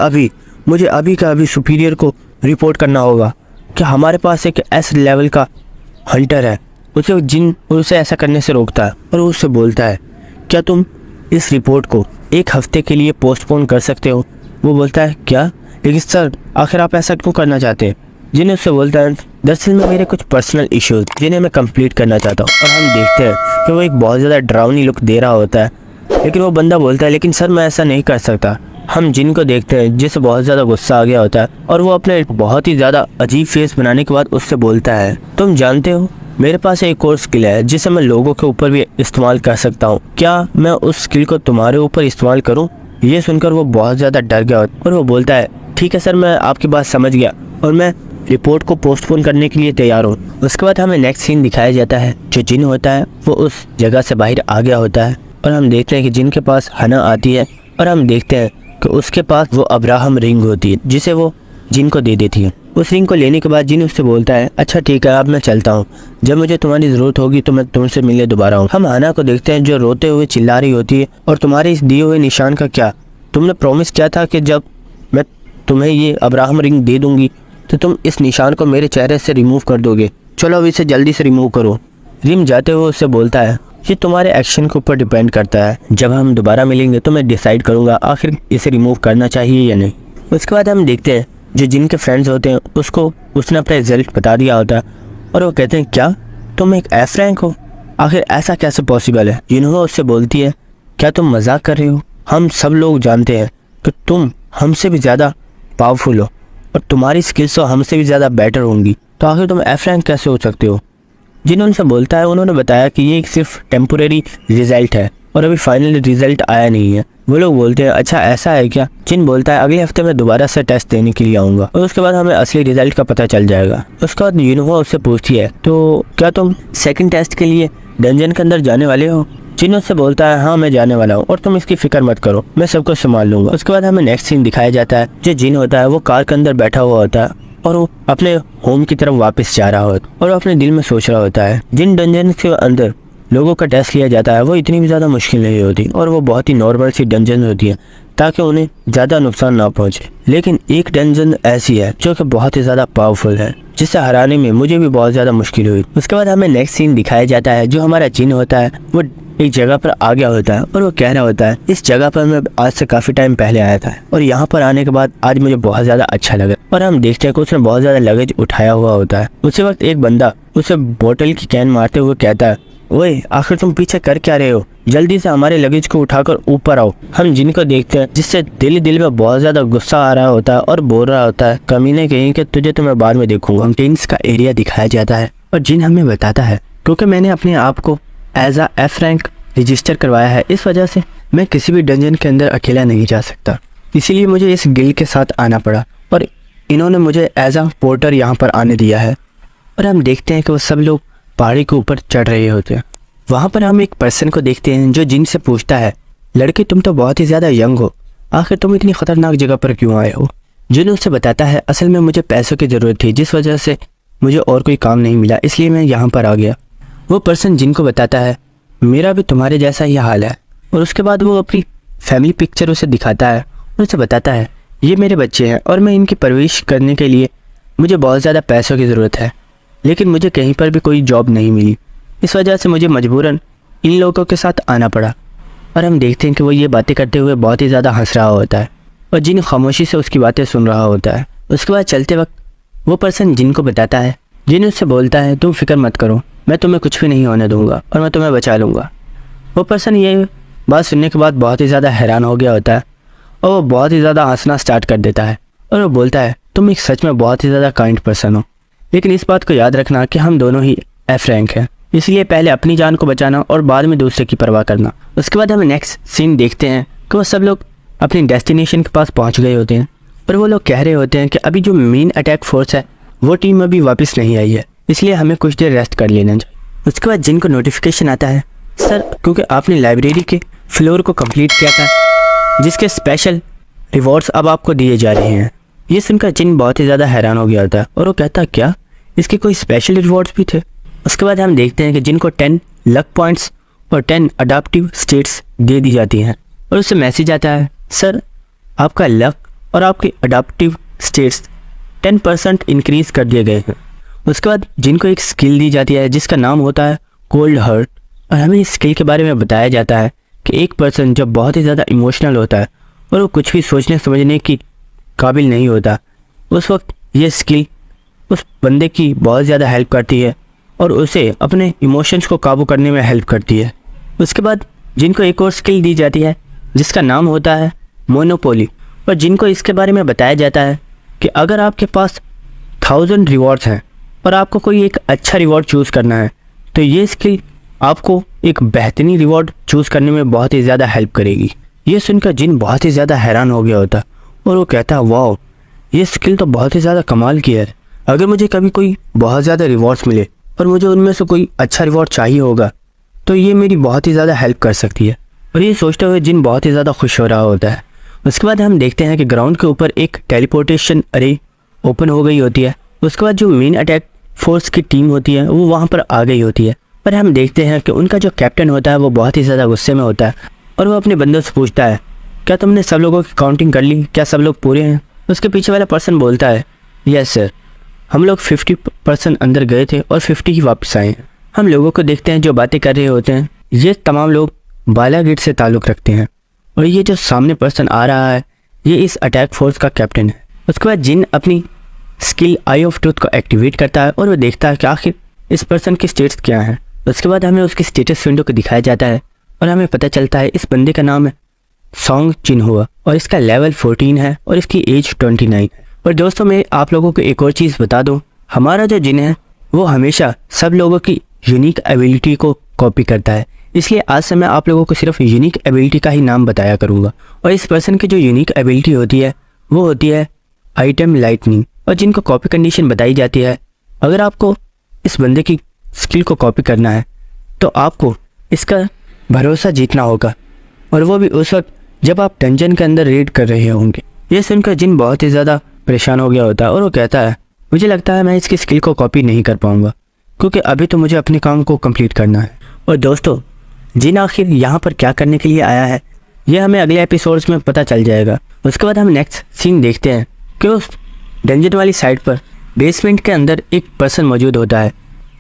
अभी का अभी सुपीरियर को रिपोर्ट करना होगा कि हमारे पास एक एस लेवल का हंटर है। उसे जिन उसे ऐसा करने से रोकता है और उससे बोलता है क्या तुम इस रिपोर्ट को 1 हफ्ते के लिए पोस्टपोन कर सकते हो। वो बोलता है क्या, लेकिन सर आखिर आप ऐसा क्यों करना चाहते हैं। जिन्हें उससे बोलता है दरअसल में मेरे कुछ पर्सनल इश्यूज जिन्हें मैं कंप्लीट करना चाहता हूँ। और हम देखते हैं कि वो एक बहुत ज़्यादा डरावनी लुक दे रहा होता है, लेकिन वो बंदा बोलता है लेकिन सर मैं ऐसा नहीं कर सकता। हम जिन को देखते हैं जिसे बहुत ज़्यादा गुस्सा आ गया होता है और वो अपने बहुत ही ज़्यादा अजीब फेस बनाने के बाद उससे बोलता है तुम जानते हो मेरे पास एक और स्किल है जिसे मैं लोगों के ऊपर भी इस्तेमाल कर सकता हूँ, क्या मैं उस स्किल को तुम्हारे ऊपर इस्तेमाल करूँ। ये सुनकर वो बहुत ज़्यादा डर गया और वो बोलता है ठीक है सर मैं आपकी बात समझ गया और मैं रिपोर्ट को पोस्टपोन करने के लिए तैयार हूँ। उसके बाद हमें नेक्स्ट सीन दिखाया जाता है, जो जिन होता है वो उस जगह से बाहर आ गया होता है और हम देखते हैं कि जिन के पास हना आती है और हम देखते हैं कि उसके पास वो अब्राहम रिंग होती है जिसे वो जिन को दे देती है। उस रिंग को लेने के बाद जिन उससे बोलता है अच्छा ठीक है अब मैं चलता हूँ, जब मुझे तुम्हारी ज़रूरत होगी तो मैं तुमसे मिलने दोबारा हूँ। हम हना को देखते हैं जो रोते हुए चिल्ला रही होती है और तुम्हारे इस दिए हुए निशान का क्या, तुमने प्रॉमिस किया था कि जब मैं तुम्हें ये अब्राहम रिंग दे दूंगी तो तुम इस निशान को मेरे चेहरे से रिमूव कर दोगे, चलो अब इसे जल्दी से रिमूव करो। रिम जाते हुए उससे बोलता है ये तुम्हारे एक्शन के ऊपर डिपेंड करता है, जब हम दोबारा मिलेंगे तो मैं डिसाइड करूंगा आखिर इसे रिमूव करना चाहिए या नहीं। उसके बाद हम देखते हैं जो जिनके फ्रेंड्स होते हैं उसको उसने अपना रिजल्ट बता दिया होता है और वो कहते हैं क्या तुम एक एफ रैंक हो, आखिर ऐसा कैसे पॉसिबल है। जिन्होंने उससे बोलती है क्या तुम मजाक कर रहे हो, हम सब लोग जानते हैं कि तुम हमसे भी ज़्यादा पावरफुल हो और तुम्हारी स्किल्स तो हमसे भी ज़्यादा बेटर होंगी, तो आखिर तुम एफ रैंक कैसे हो सकते हो। जिन्होंने से बोलता है उन्होंने बताया कि ये सिर्फ टेम्पोरेरी रिजल्ट है, और अभी फाइनल रिजल्ट आया नहीं है। वो लोग बोलते हैं अच्छा ऐसा है क्या। जिन बोलता है अगले हफ्ते मैं दोबारा से टेस्ट देने के लिए आऊँगा और उसके बाद हमें असली रिजल्ट का पता चल जाएगा। उसके बाद यूनोवा उससे पूछती है तो क्या तुम सेकंड टेस्ट के लिए डंजन के अंदर जाने वाले हो। जिन उससे बोलता है हाँ मैं जाने वाला हूँ और तुम इसकी फिक्र मत करो, मैं सबको संभाल लूंगा। उसके बाद हमें नेक्स्ट सीन दिखाया जाता है। जो जिन होता है वो कार के अंदर बैठा हुआ होता है और वो अपने होम की तरफ वापस जा रहा होता है और अपने दिल में सोच रहा होता है जिन डंजन के अंदर लोगों का टेस्ट लिया जाता है वो इतनी भी ज़्यादा मुश्किल नहीं होती और वो बहुत ही नॉर्मल सी डंजन होती है ताकि उन्हें ज़्यादा नुकसान ना पहुंचे। लेकिन एक डंजन ऐसी है जो कि बहुत ही ज़्यादा पावरफुल है जिसे हराने में मुझे भी बहुत ज़्यादा मुश्किल हुई। उसके बाद हमें नेक्स्ट सीन दिखाया जाता है। जो हमारा जिन होता है वो एक जगह पर आ गया होता है और वो कह रहा होता है इस जगह पर मैं आज से काफ़ी टाइम पहले आया था और यहाँ पर आने के बाद आज मुझे बहुत ज़्यादा अच्छा लगा। और हम देखते हैं कि उसने बहुत ज़्यादा लगेज उठाया हुआ होता है। उसी वक्त एक बंदा उसे बोतल की कैन मारते हुए कहता है ओए आखिर तुम पीछे कर क्या रहे हो, जल्दी से हमारे लगेज को उठाकर ऊपर आओ। हम जिन को देखते हैं जिससे दिल में बहुत ज़्यादा गुस्सा आ रहा होता है और बोल रहा होता है कमीने कहीं कि तुझे तो मैं बाद में देखूंगा। टेंस का एरिया दिखाया जाता है और जिन हमें बताता है क्योंकि मैंने अपने आप को as a F rank register करवाया है, इस वजह से मैं किसी भी डंजन के अंदर अकेला नहीं जा सकता, इसीलिए मुझे इस गिल्ड के साथ आना पड़ा और इन्होंने मुझे एज अ पोर्टर यहाँ पर आने दिया है। और हम देखते हैं कि वो सब लोग पहाड़ी के ऊपर चढ़ रहे होते हैं। वहाँ पर हम एक पर्सन को देखते हैं जो जिन से पूछता है लड़के तुम तो बहुत ही ज़्यादा यंग हो, आखिर तुम इतनी ख़तरनाक जगह पर क्यों आए हो। जिन उससे बताता है असल में मुझे पैसों की ज़रूरत थी जिस वजह से मुझे और कोई काम नहीं मिला, इसलिए मैं यहाँ पर आ गया। वो पर्सन जिन को बताता है मेरा भी तुम्हारे जैसा ही हाल है और उसके बाद वो अपनी फैमिली पिक्चर उसे दिखाता है और उसे बताता है ये मेरे बच्चे हैं और मैं इनकी परवरिश करने के लिए मुझे बहुत ज़्यादा पैसों की ज़रूरत है, लेकिन मुझे कहीं पर भी कोई जॉब नहीं मिली, इस वजह से मुझे मजबूरन इन लोगों के साथ आना पड़ा। और हम देखते हैं कि वो ये बातें करते हुए बहुत ही ज़्यादा हंस रहा होता है और जिन खामोशी से उसकी बातें सुन रहा होता है। उसके बाद चलते वक्त वो पर्सन जिन को बताता है, जिन उससे बोलता है तुम फिक्र मत करो, मैं तुम्हें कुछ भी नहीं होने दूंगा और मैं तुम्हें बचा लूँगा। वो पर्सन ये बात सुनने के बाद बहुत ही ज़्यादा हैरान हो गया होता है और वो बहुत ही ज़्यादा हंसना स्टार्ट कर देता है और वो बोलता है तुम एक सच में बहुत ही ज़्यादा काइंड पर्सन हो, लेकिन इस बात को याद रखना कि हम दोनों ही F रैंक हैं, इसलिए पहले अपनी जान को बचाना और बाद में दूसरे की परवाह करना। उसके बाद हमें नेक्स्ट सीन देखते हैं कि वो सब लोग अपनी डेस्टिनेशन के पास पहुंच गए होते हैं और वो लोग कह रहे होते हैं कि अभी जो मेन अटैक फोर्स है वो टीम अभी वापस नहीं आई है, इसलिए हमें कुछ देर रेस्ट कर लेना चाहिए। उसके बाद जिनको नोटिफिकेशन आता है सर क्योंकि आपने लाइब्रेरी के फ्लोर को कंप्लीट किया था जिसके स्पेशल रिवॉर्ड्स अब आपको दिए जा रहे हैं। ये सुनकर जिन बहुत ही ज़्यादा हैरान हो गया होता है और वो कहता क्या इसके कोई स्पेशल रिवॉर्ड्स भी थे। उसके बाद हम देखते हैं कि जिनको 10 लक पॉइंट्स और 10 अडाप्टिव स्टेट्स दे दी जाती हैं और उससे मैसेज आता है सर आपका लक और आपके अडाप्टिव स्टेट्स 10% इंक्रीज़ कर दिए गए हैं। उसके बाद जिनको एक स्किल दी जाती है जिसका नाम होता है कोल्ड हार्ट और हमें इस स्किल के बारे में बताया जाता है कि एक पर्सन जब बहुत ही ज़्यादा इमोशनल होता है और वो कुछ भी सोचने समझने की काबिल नहीं होता, उस वक्त ये स्किल उस बंदे की बहुत ज़्यादा हेल्प करती है और उसे अपने इमोशंस को काबू करने में हेल्प करती है। उसके बाद जिनको एक और स्किल दी जाती है जिसका नाम होता है मोनोपोली और जिनको इसके बारे में बताया जाता है कि अगर आपके पास 1000 रिवॉर्ड्स हैं और आपको कोई एक अच्छा रिवॉर्ड चूज़ करना है तो ये स्किल आपको एक बेहतरीन रिवॉर्ड चूज़ करने में बहुत ही ज़्यादा हेल्प करेगी। ये सुनकर जिन बहुत ही ज़्यादा हैरान हो गया होता और वो कहता है वाओ ये स्किल तो बहुत ही ज़्यादा कमाल की है, अगर मुझे कभी कोई बहुत ज़्यादा रिवॉर्ड्स मिले और मुझे उनमें से कोई अच्छा रिवॉर्ड चाहिए होगा तो ये मेरी बहुत ही ज़्यादा हेल्प कर सकती है। और ये सोचते हुए जिन बहुत ही ज़्यादा खुश हो रहा होता है। उसके बाद हम देखते हैं कि ग्राउंड के ऊपर एक टेलीपोर्टेशन अरे ओपन हो गई होती है। उसके बाद जो मेन अटैक फोर्स की टीम होती है वो वहाँ पर आ गई होती है, पर हम देखते हैं कि उनका जो कैप्टन होता है वो बहुत ही ज़्यादा गुस्से में होता है और वो अपने बंदों से पूछता है क्या तुमने सब लोगों की काउंटिंग कर ली, क्या सब लोग पूरे हैं। उसके पीछे वाला पर्सन बोलता है यस सर, हम लोग 50% अंदर गए थे और 50 ही वापस आए हैं। हम लोगों को देखते हैं जो बातें कर रहे होते हैं, ये तमाम लोग बालागेट से ताल्लुक़ रखते हैं और ये जो सामने पर्सन आ रहा है ये इस अटैक फोर्स का कैप्टन है। उसके बाद जिन अपनी स्किल आई ऑफ ट्रूथ को एक्टिवेट करता है और वो देखता है कि आखिर इस पर्सन की स्टेट्स क्या हैं। उसके बाद हमें उसकी स्टेटस विंडो को दिखाया जाता है और हमें पता चलता है इस बंदे का नाम है सॉन्ग चिन्हुआ और इसका लेवल 14 है और इसकी एज 29 है। और दोस्तों मैं आप लोगों को एक और चीज़ बता दूं, हमारा जो जिन है वो हमेशा सब लोगों की यूनिक एबिलिटी को कॉपी करता है, इसलिए आज से मैं आप लोगों को सिर्फ यूनिक एबिलिटी का ही नाम बताया करूँगा। और इस पर्सन की जो यूनिक एबिलिटी होती है वो होती है आइटम लाइटनिंग, और जिनको कॉपी कंडीशन बताई जाती है। अगर आपको इस बंदे की स्किल को कॉपी करना है तो आपको इसका भरोसा जीतना होगा, और वो भी उस वक्त जब आप डंजन के अंदर रेड कर रहे होंगे। ये सुनकर जिन बहुत ही ज़्यादा परेशान हो गया होता है और वो कहता है मुझे लगता है मैं इसकी स्किल को कॉपी नहीं कर पाऊँगा, क्योंकि अभी तो मुझे अपने काम को कंप्लीट करना है। और दोस्तों, जिन आखिर यहाँ पर क्या करने के लिए आया है ये हमें अगले एपिसोड्स में पता चल जाएगा। उसके बाद हम नेक्स्ट सीन देखते हैं कि उस डंजन वाली साइड पर बेसमेंट के अंदर एक पर्सन मौजूद होता है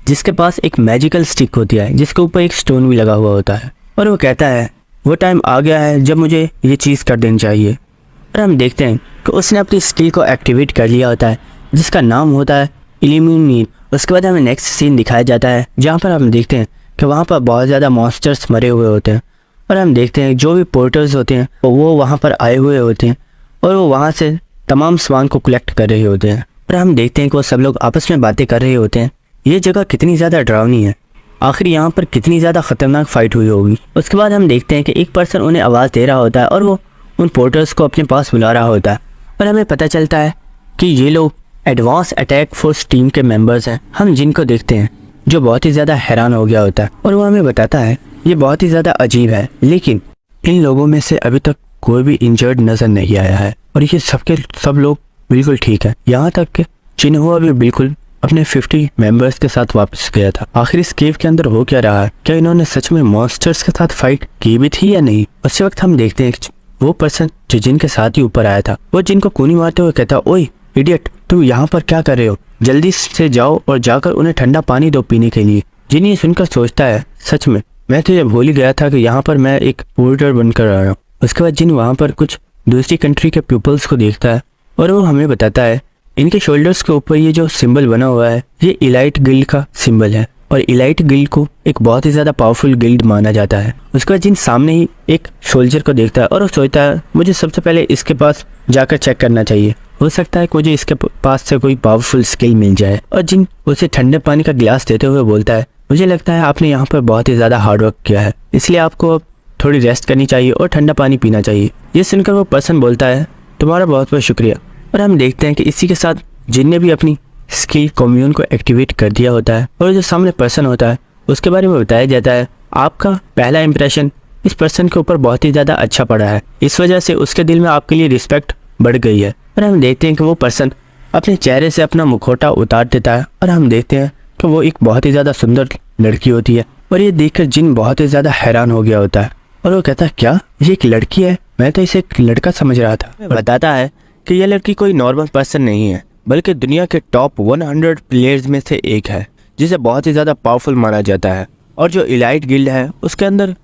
जिसके पास एक मैजिकल स्टिक होती है जिसके ऊपर एक स्टोन भी लगा हुआ होता है, और वो कहता है वो टाइम आ गया है जब मुझे ये चीज़ कर देनी चाहिए। और हम देखते हैं कि उसने अपनी स्किल को एक्टिवेट कर लिया होता है जिसका नाम होता है इल्यूमिनेट। उसके बाद हमें नेक्स्ट सीन दिखाया जाता है जहाँ पर हम देखते हैं कि वहाँ पर बहुत ज़्यादा मॉन्स्टर्स मरे हुए होते हैं, और हम देखते हैं जो भी पोर्टर्स होते हैं वो वहाँ पर आए हुए होते हैं और वो वहाँ से तमाम सामान को कलेक्ट कर रहे होते हैं। और हम देखते हैं कि वो सब लोग आपस में बातें कर रहे होते हैं। ये जगह कितनी ज़्यादा डरावनी है, आखिर यहाँ पर कितनी ज़्यादा ख़तरनाक फ़ाइट हुई होगी। उसके बाद हम देखते हैं कि एक पर्सन उन्हें आवाज़ दे रहा होता है और वो उन पोर्टर्स को अपने पास बुला रहा होता है, और हमें पता चलता है कि ये लोग एडवांस अटैक फोर्स टीम के मेंबर्स हैं। हम जिनको देखते हैं जो बहुत ही ज़्यादा हैरान हो गया होता है, और वो हमें बताता है ये बहुत ही ज़्यादा अजीब है, लेकिन इन लोगों में से अभी तक कोई भी इंजर्ड नज़र नहीं आया है, और ये सबके सब लोग बिल्कुल ठीक है। यहाँ तक कि चिन्हुआ भी बिल्कुल अपने 50 मेंबर्स के साथ वापस गया था। आखिर इस केव के अंदर हो क्या रहा है, क्या इन्होंने सच में मॉन्स्टर्स के साथ फाइट की भी थी या नहीं। उसी वक्त हम देखते हैं वो पर्सन जो जिन के साथ ही ऊपर आया था वो जिन को कूनी मारते हुए कहता, ओए इडियट, तुम यहाँ पर क्या कर रहे हो, जल्दी से जाओ और जाकर उन्हें ठंडा पानी दो पीने के लिए। जिन ये सुनकर सोचता है सच में मैं तो ये भूल ही गया था कि यहाँ पर मैं एक पोर्टर बनकर आया हूँ। उसके बाद जिन वहाँ पर कुछ दूसरी कंट्री के पीपल्स को देखता है और वो हमें बताता है इनके शोल्डर्स के ऊपर ये जो सिंबल बना हुआ है ये इलाइट गिल्ड का सिंबल है, और इलाइट गिल्ड को एक बहुत ही ज़्यादा पावरफुल गिल्ड माना जाता है। उसके बाद जिन सामने ही एक सोल्जर को देखता है और वो सोचता है मुझे सबसे पहले इसके पास जाकर चेक करना चाहिए, हो सकता है कि मुझे इसके पास से कोई पावरफुल स्किल मिल जाए। और जिन उसे ठंडे पानी का गिलास देते हुए बोलता है मुझे लगता है आपने यहाँ पर बहुत ही ज़्यादा हार्डवर्क किया है, इसलिए आपको अब थोड़ी रेस्ट करनी चाहिए और ठंडा पानी पीना चाहिए। ये सुनकर वो पर्सन बोलता है तुम्हारा बहुत बहुत शुक्रिया। और हम देखते हैं कि इसी के साथ जिन ने भी अपनी स्किल कम्यून को एक्टिवेट कर दिया होता है, और जो सामने पर्सन होता है उसके बारे में बताया जाता है आपका पहला इंप्रेशन इस पर्सन के ऊपर बहुत ही ज़्यादा अच्छा पड़ा है, इस वजह से उसके दिल में आपके लिए रिस्पेक्ट बढ़ गई है। और हम देखते हैं कि वो पर्सन अपने चेहरे से अपना मुखौटा उतार देता है, और हम देखते हैं कि वो एक बहुत ही ज़्यादा सुंदर लड़की होती है। और ये देखकर जिन बहुत ही ज़्यादा हैरान हो गया होता है, और वो कहता है क्या ये एक लड़की है, मैं तो इसे एक लड़का समझ रहा था। बताता है कि यह लड़की कोई नॉर्मल पर्सन नहीं है, बल्कि दुनिया के टॉप 100 प्लेयर्स में से एक है जिसे बहुत ही ज़्यादा पावरफुल माना जाता है। और जो इलाइट गिल्ड है उसके अंदर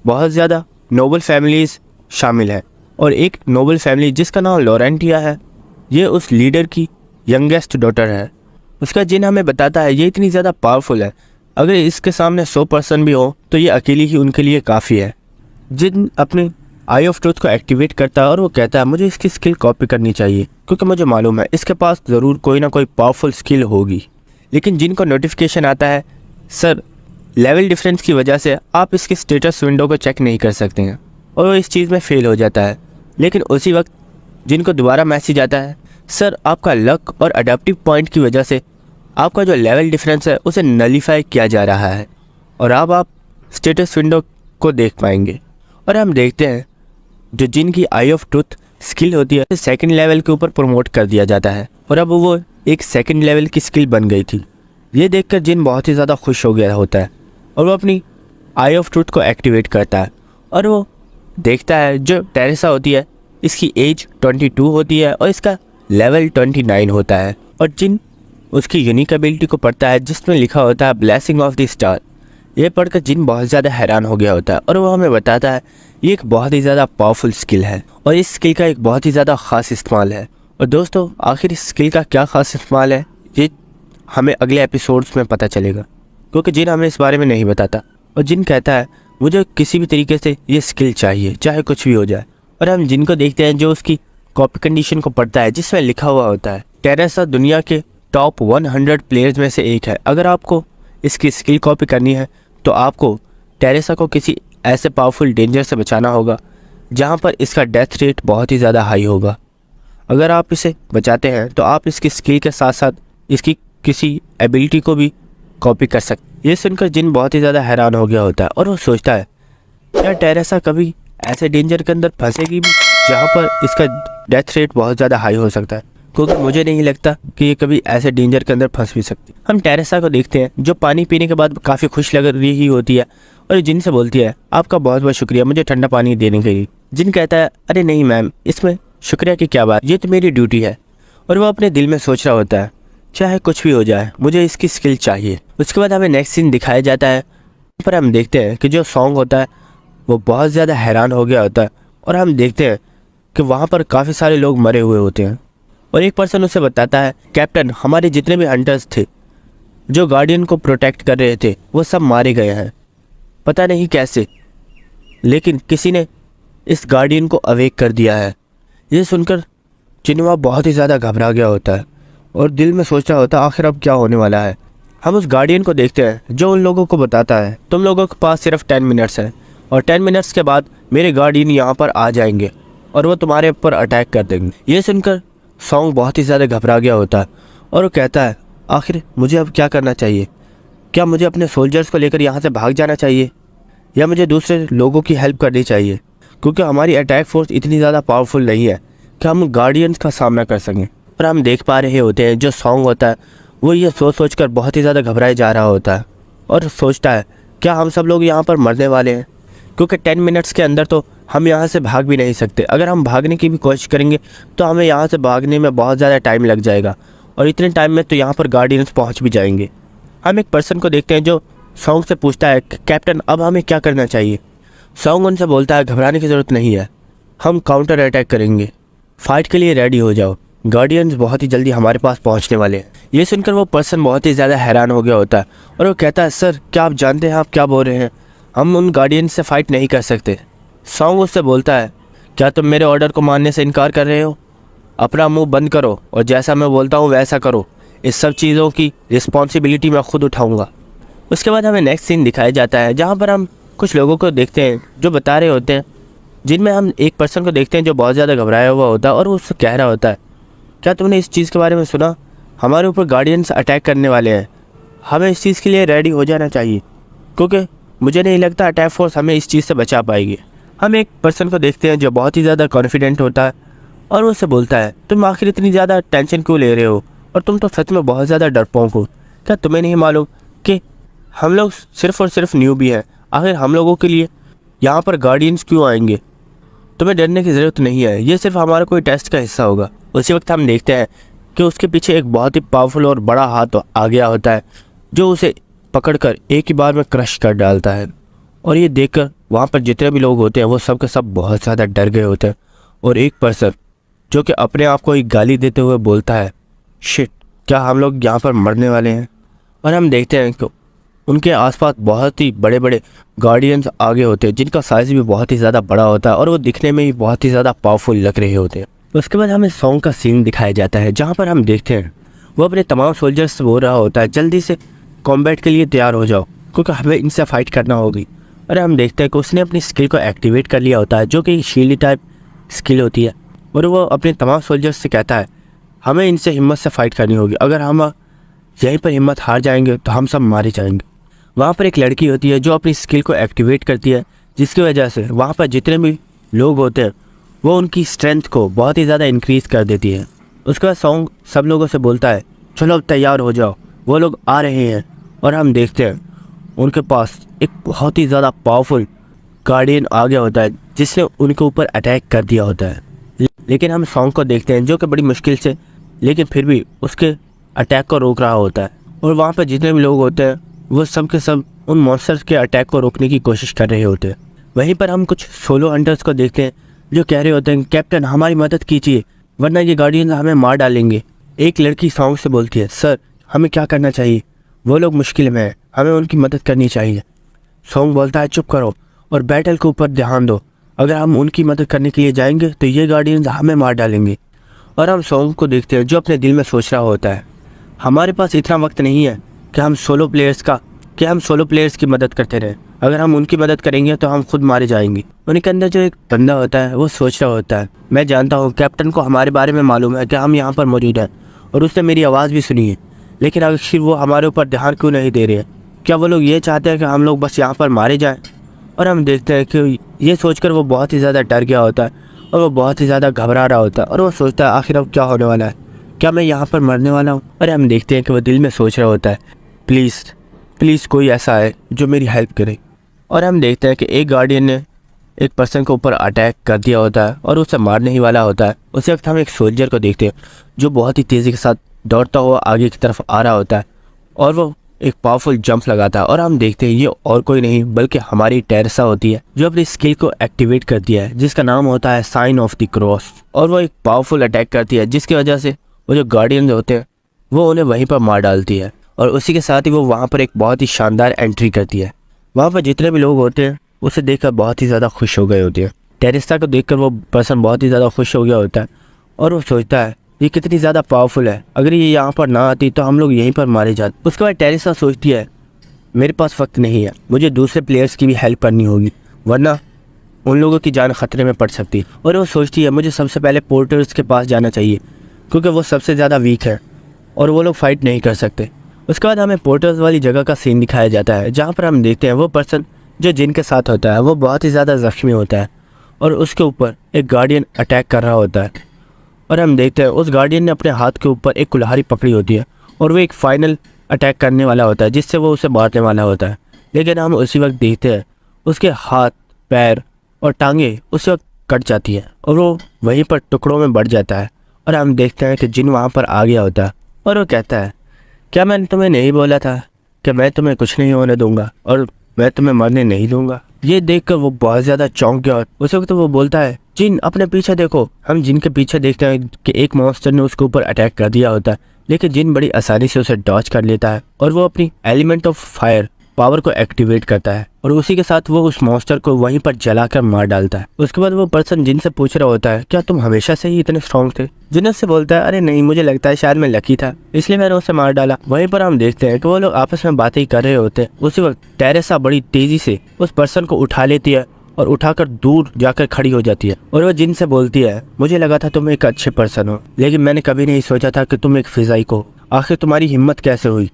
बहुत ज़्यादा नोबल फैमिलीज शामिल है, और एक नोबल फैमिली जिसका नाम लॉरेंटिया है ये उस लीडर की यंगेस्ट डॉटर है। उसका जिन हमें बताता है ये इतनी ज़्यादा पावरफुल है, अगर इसके सामने 100 पर्सन भी हो तो ये अकेली ही उनके लिए काफ़ी है। जिन अपने आई ऑफ ट्रूथ को एक्टिवेट करता है और वो कहता है मुझे इसकी स्किल कॉपी करनी चाहिए, क्योंकि मुझे मालूम है इसके पास ज़रूर कोई ना कोई पावरफुल स्किल होगी। लेकिन जिनको नोटिफिकेशन आता है सर लेवल डिफरेंस की वजह से आप इसके स्टेटस विंडो को चेक नहीं कर सकते हैं, और वो इस चीज़ में फ़ेल हो जाता है। लेकिन उसी वक्त जिनको दोबारा मैसेज आता है सर आपका लक और अडेप्टिव पॉइंट की वजह से आपका जो लेवल डिफरेंस है उसे नलीफाई किया जा रहा है, और अब आप स्टेटस विंडो को देख पाएंगे। और हम देखते हैं जो जिनकी आई ऑफ ट्रूथ स्किल होती है सेकंड लेवल के ऊपर प्रमोट कर दिया जाता है, और अब वो एक सेकंड लेवल की स्किल बन गई थी। ये देखकर जिन बहुत ही ज़्यादा खुश हो गया होता है, और वो अपनी आई ऑफ ट्रूथ को एक्टिवेट करता है, और वो देखता है जो टेरेसा होती है इसकी एज 22 होती है और इसका लेवल 29 होता है। और जिन उसकी यूनिक एबिलिटी को पढ़ता है जिसमें लिखा होता है ब्लेसिंग ऑफ द स्टार। ये पढ़कर जिन बहुत ज़्यादा हैरान हो गया होता है, और वो हमें बताता है ये एक बहुत ही ज़्यादा पावरफुल स्किल है, और इस स्किल का एक बहुत ही ज़्यादा ख़ास इस्तेमाल है। और दोस्तों आखिर इस स्किल का क्या ख़ास इस्तेमाल है ये हमें अगले एपिसोड्स में पता चलेगा, क्योंकि जिन हमें इस बारे में नहीं बताता। और जिन कहता है मुझे किसी भी तरीके से ये स्किल चाहिए चाहे कुछ भी हो जाए। और हम जिनको देखते हैं जो उसकी कॉपी कंडीशन को पढ़ता है जिसमें लिखा हुआ होता है टेरेसा दुनिया के टॉप 100 प्लेयर्स में से एक है, अगर आपको इसकी स्किल कॉपी करनी है तो आपको टेरेसा को किसी ऐसे पावरफुल डेंजर से बचाना होगा जहाँ पर इसका डेथ रेट बहुत ही ज़्यादा हाई होगा। अगर आप इसे बचाते हैं तो आप इसकी स्किल के साथ साथ इसकी किसी एबिलिटी को भी कॉपी कर सकते। ये सुनकर जिन बहुत ही ज़्यादा हैरान हो गया होता है और वो सोचता है क्या टेरेसा कभी ऐसे डेंजर के अंदर फंसेगी भी जहाँ पर इसका डेथ रेट बहुत ज़्यादा हाई हो सकता है, क्योंकि मुझे नहीं लगता कि ये कभी ऐसे डेंजर के अंदर फंस भी सकती। हम टेरेसा को देखते हैं जो पानी पीने के बाद काफ़ी खुश लग रही होती है और जिन से बोलती है आपका बहुत बहुत शुक्रिया मुझे ठंडा पानी देने के लिए। जिन कहता है अरे नहीं मैम, इसमें शुक्रिया की क्या बात, ये तो मेरी ड्यूटी है। और वो अपने दिल में सोच रहा होता है चाहे कुछ भी हो जाए मुझे इसकी स्किल चाहिए। उसके बाद हमें नेक्स्ट सीन दिखाया जाता है पर हम देखते हैं कि जो सॉन्ग होता है वो बहुत ज़्यादा हैरान हो गया होता है और हम देखते हैं कि वहाँ पर काफ़ी सारे लोग मरे हुए होते हैं और एक पर्सन उसे बताता है कैप्टन हमारे जितने भी हंटर्स थे जो गार्डियन को प्रोटेक्ट कर रहे थे वो सब मारे गए हैं, पता नहीं कैसे, लेकिन किसी ने इस गार्डियन को अवेक कर दिया है। ये सुनकर चिनुआ बहुत ही ज़्यादा घबरा गया होता है और दिल में सोच रहा होता है आखिर अब क्या होने वाला है। हम उस गार्डियन को देखते हैं जो उन लोगों को बताता है तुम लोगों के पास सिर्फ 10 मिनट्स है और 10 मिनट्स के बाद मेरे गार्डियन यहाँ पर आ जाएंगे और वो तुम्हारे ऊपर अटैक कर देंगे। ये सुनकर सॉन्ग बहुत ही ज़्यादा घबरा गया होता है और वो कहता है आखिर मुझे अब क्या करना चाहिए, क्या मुझे अपने सोल्जर्स को लेकर यहाँ से भाग जाना चाहिए या मुझे दूसरे लोगों की हेल्प करनी चाहिए, क्योंकि हमारी अटैक फोर्स इतनी ज़्यादा पावरफुल नहीं है कि हम गार्डियंस का सामना कर सकें। और हम देख पा रहे होते हैं जो सॉन्ग होता है वो ये सोच कर बहुत ही ज़्यादा घबराए जा रहा होता है और सोचता है क्या हम सब लोग यहाँ पर मरने वाले हैं, क्योंकि 10 मिनट्स के अंदर तो हम यहाँ से भाग भी नहीं सकते। अगर हम भागने की भी कोशिश करेंगे तो हमें यहाँ से भागने में बहुत ज़्यादा टाइम लग जाएगा और इतने टाइम में तो यहाँ पर गार्डियंस पहुँच भी जाएंगे। हम एक पर्सन को देखते हैं जो सॉन्ग से पूछता है कैप्टन अब हमें क्या करना चाहिए। सॉन्ग उनसे बोलता है घबराने की ज़रूरत नहीं है, हम काउंटर अटैक करेंगे, फाइट के लिए रेडी हो जाओ, गार्डियंस बहुत ही जल्दी हमारे पास पहुंचने वाले हैं। ये सुनकर वो पर्सन बहुत ही ज़्यादा हैरान हो गया होता है और वो कहता है सर क्या आप जानते हैं आप क्या बोल रहे हैं, हम उन गार्डियंस से फाइट नहीं कर सकते। सॉन्ग उससे बोलता है क्या तुम मेरे ऑर्डर को मानने से इनकार कर रहे हो, अपना मुंह बंद करो और जैसा मैं बोलता हूँ वैसा करो, इस सब चीज़ों की रिस्पॉन्सिबिलिटी मैं खुद उठाऊँगा। उसके बाद हमें नेक्स्ट सीन दिखाया जाता है जहाँ पर हम कुछ लोगों को देखते हैं जो बता रहे होते हैं, जिनमें हम एक पर्सन को देखते हैं जो बहुत ज़्यादा घबराया हुआ होता है और वो उससे कह रहा होता है क्या तुमने इस चीज़ के बारे में सुना, हमारे ऊपर गार्डियंस अटैक करने वाले हैं, हमें इस चीज़ के लिए रेडी हो जाना चाहिए, क्योंकि मुझे नहीं लगता अटैक फोर्स हमें इस चीज़ से बचा पाएगी। हम एक पर्सन को देखते हैं जो बहुत ही ज़्यादा कॉन्फिडेंट होता है और उससे बोलता है तुम आखिर इतनी ज़्यादा टेंशन क्यों ले रहे हो और तुम तो सच में बहुत ज़्यादा डरपोक हो, क्या तुम्हें नहीं मालूम कि हम लोग सिर्फ़ और सिर्फ न्यूबी हैं, आखिर हम लोगों के लिए यहाँ पर गार्डियंस क्यों आएंगे, तुम्हें डरने की ज़रूरत नहीं है, ये सिर्फ हमारा कोई टेस्ट का हिस्सा होगा। उसी वक्त हम देखते हैं कि उसके पीछे एक बहुत ही पावरफुल और बड़ा हाथ आ गया होता है जो उसे पकड़कर एक ही बार में क्रश कर डालता है और ये देखकर वहाँ पर जितने भी लोग होते हैं वो सब के सब बहुत ज़्यादा डर गए होते हैं और एक पर्सन जो कि अपने आप को एक गाली देते हुए बोलता है शिट क्या हम लोग यहाँ पर मरने वाले हैं। और हम देखते हैं कि उनके आसपास बहुत ही बड़े बड़े गार्डियंस आगे होते हैं जिनका साइज़ भी बहुत ही ज़्यादा बड़ा होता है और वो दिखने में भी बहुत ही ज़्यादा पावरफुल लग रहे होते हैं। उसके बाद हमें सॉन्ग का सीन दिखाया जाता है जहाँ पर हम देखते हैं वो अपने तमाम सोल्जर्स से बोल रहा होता है जल्दी से कॉम्बैट के लिए तैयार हो जाओ क्योंकि हमें इनसे फाइट करना होगी। और हम देखते हैं कि उसने अपनी स्किल को एक्टिवेट कर लिया होता है जो कि शील्ड टाइप स्किल होती है और वो अपने तमाम सोल्जर्स से कहता है हमें इनसे हिम्मत से फाइट करनी होगी, अगर हम यहीं पर हिम्मत हार जाएंगे तो हम सब मारे जाएंगे। वहाँ पर एक लड़की होती है जो अपनी स्किल को एक्टिवेट करती है जिसकी वजह से वहाँ पर जितने भी लोग होते हैं वो उनकी स्ट्रेंथ को बहुत ही ज़्यादा इंक्रीज़ कर देती है। उसके बाद सॉन्ग सब लोगों से बोलता है चलो अब तैयार हो जाओ, वो लोग आ रहे हैं। और हम देखते हैं उनके पास एक बहुत ही ज़्यादा पावरफुल गार्डियन आ गया होता है जिसने उनके ऊपर अटैक कर दिया होता है। लेकिन हम सॉन्ग को देखते हैं जो कि बड़ी मुश्किल से लेकिन फिर भी उसके अटैक को रोक रहा होता है और वहाँ पर जितने भी लोग होते हैं वो सब के सब उन मॉन्स्टर्स के अटैक को रोकने की कोशिश कर रहे होते हैं। वहीं पर हम कुछ सोलो हंटर्स को देखते हैं जो कह रहे होते हैं कैप्टन हमारी मदद कीजिए वरना ये गार्डियन हमें मार डालेंगे। एक लड़की सॉन्ग से बोलती है सर हमें क्या करना चाहिए, वो लोग मुश्किल में हैं, हमें उनकी मदद करनी चाहिए। सॉन्ग बोलता है चुप करो और बैटल के ऊपर ध्यान दो, अगर हम उनकी मदद करने के लिए जाएंगे तो ये गार्डियन हमें मार डालेंगे। और हम सॉन्ग को देखते हैं जो अपने दिल में सोच रहा होता है हमारे पास इतना वक्त नहीं है कि हम सोलो प्लेयर्स की मदद करते रहें, अगर हम उनकी मदद करेंगे तो हम खुद मारे जाएंगे। उनके अंदर जो एक बंदा होता है वो सोच रहा होता है, मैं जानता हूँ कैप्टन को हमारे बारे में मालूम है कि हम यहाँ पर मौजूद हैं और उसने मेरी आवाज़ भी सुनी है, लेकिन आखिर वो हमारे ऊपर ध्यान क्यों नहीं दे रहे हैं? क्या वो लोग ये चाहते हैं कि हम लोग बस यहाँ पर मारे जाएं? और हम देखते हैं कि ये सोचकर वो बहुत ही ज़्यादा डर गया होता है और वो बहुत ही ज़्यादा घबरा रहा होता है और वो सोचता है आखिर अब क्या होने वाला है, क्या मैं यहाँ पर मरने वाला हूँ? और हम देखते हैं कि वो दिल में सोच रहा होता है, प्लीज़ कोई ऐसा है जो मेरी हेल्प करे। और हम देखते हैं कि एक गार्डियन ने एक पर्सन के ऊपर अटैक कर दिया होता है और उसे मारने ही वाला होता है। उसी वक्त हम एक सोल्जर को देखते हैं जो बहुत ही तेज़ी के साथ दौड़ता हुआ आगे की तरफ आ रहा होता है और वो एक पावरफुल जंप लगाता है। और हम देखते हैं ये और कोई नहीं बल्कि हमारी टेरेसा होती है जो अपनी स्किल को एक्टिवेट कर दिया है जिसका नाम होता है साइन ऑफ द क्रॉस। और वो एक पावरफुल अटैक करती है जिसकी वजह से वो जो गार्डियन होते हैं वो उन्हें वहीं पर मार डालती है। और उसी के साथ ही वो वहाँ पर एक बहुत ही शानदार एंट्री करती है। वहाँ पर जितने भी लोग होते हैं उसे देखकर बहुत ही ज़्यादा खुश हो गए होते हैं। टेरेसा को देखकर वो पर्सन बहुत ही ज़्यादा खुश हो गया होता है और वो सोचता है ये कितनी ज़्यादा पावरफुल है, अगर ये यहाँ पर ना आती तो हम लोग यहीं पर मारे जाते। उसके बाद टेरेसा सोचती है मेरे पास वक्त नहीं है, मुझे दूसरे प्लेयर्स की भी हेल्प करनी होगी वरना उन लोगों की जान खतरे में पड़ सकती है। और वो सोचती है मुझे सबसे पहले पोर्टर्स के पास जाना चाहिए क्योंकि वो सबसे ज़्यादा वीक है और वो लोग फाइट नहीं कर सकते। उसके बाद हमें पोर्टर्स वाली जगह का सीन दिखाया जाता है जहाँ पर हम देखते हैं वो पर्सन जो जिन के साथ होता है वो बहुत ही ज़्यादा ज़ख्मी होता है और उसके ऊपर एक गार्डियन अटैक कर रहा होता है। और हम देखते हैं उस गार्डियन ने अपने हाथ के ऊपर एक कुल्हाड़ी पकड़ी होती है और वो एक फाइनल अटैक करने वाला होता है जिससे वो उसे मारने वाला होता है। लेकिन हम उसी वक्त देखते हैं उसके हाथ, पैर और टांगे उस वक्त कट जाती है और वो वहीं पर टुकड़ों में बढ़ जाता है। और हम देखते हैं कि जिन वहाँ पर आ गया होता है और वो कहता है क्या मैंने तुम्हें नहीं बोला था कि मैं तुम्हें कुछ नहीं होने दूंगा और मैं तुम्हें मरने नहीं दूंगा? ये देखकर वो बहुत ज़्यादा चौंक गया। उस वक्त वो बोलता है जिन अपने पीछे देखो। हम जिन के पीछे देखते हैं कि एक मॉन्स्टर ने उसके ऊपर अटैक कर दिया होता है लेकिन जिन बड़ी आसानी से उसे डॉच कर लेता है और वो अपनी एलिमेंट ऑफ फायर पावर को एक्टिवेट करता है और उसी के साथ वो उस मॉन्स्टर को वहीं पर जलाकर मार डालता है। उसके बाद वो पर्सन जिन से पूछ रहा होता है क्या तुम हमेशा से ही इतने स्ट्रॉन्ग थे? जिन उससे बोलता है अरे नहीं, मुझे लगता है शायद मैं लकी था इसलिए मैंने उसे मार डाला। वहीं पर हम देखते हैं कि वो लोग आपस में बातें कर रहे होते हैं। उसी वक्त टेरेसा बड़ी तेजी से उस पर्सन को उठा लेती है और उठाकर दूर जाकर खड़ी हो जाती है और वो जिन से बोलती है मुझे लगा था तुम एक अच्छे पर्सन हो लेकिन मैंने कभी नहीं सोचा था कि तुम एक फिजाई को। आखिर तुम्हारी हिम्मत कैसे हुई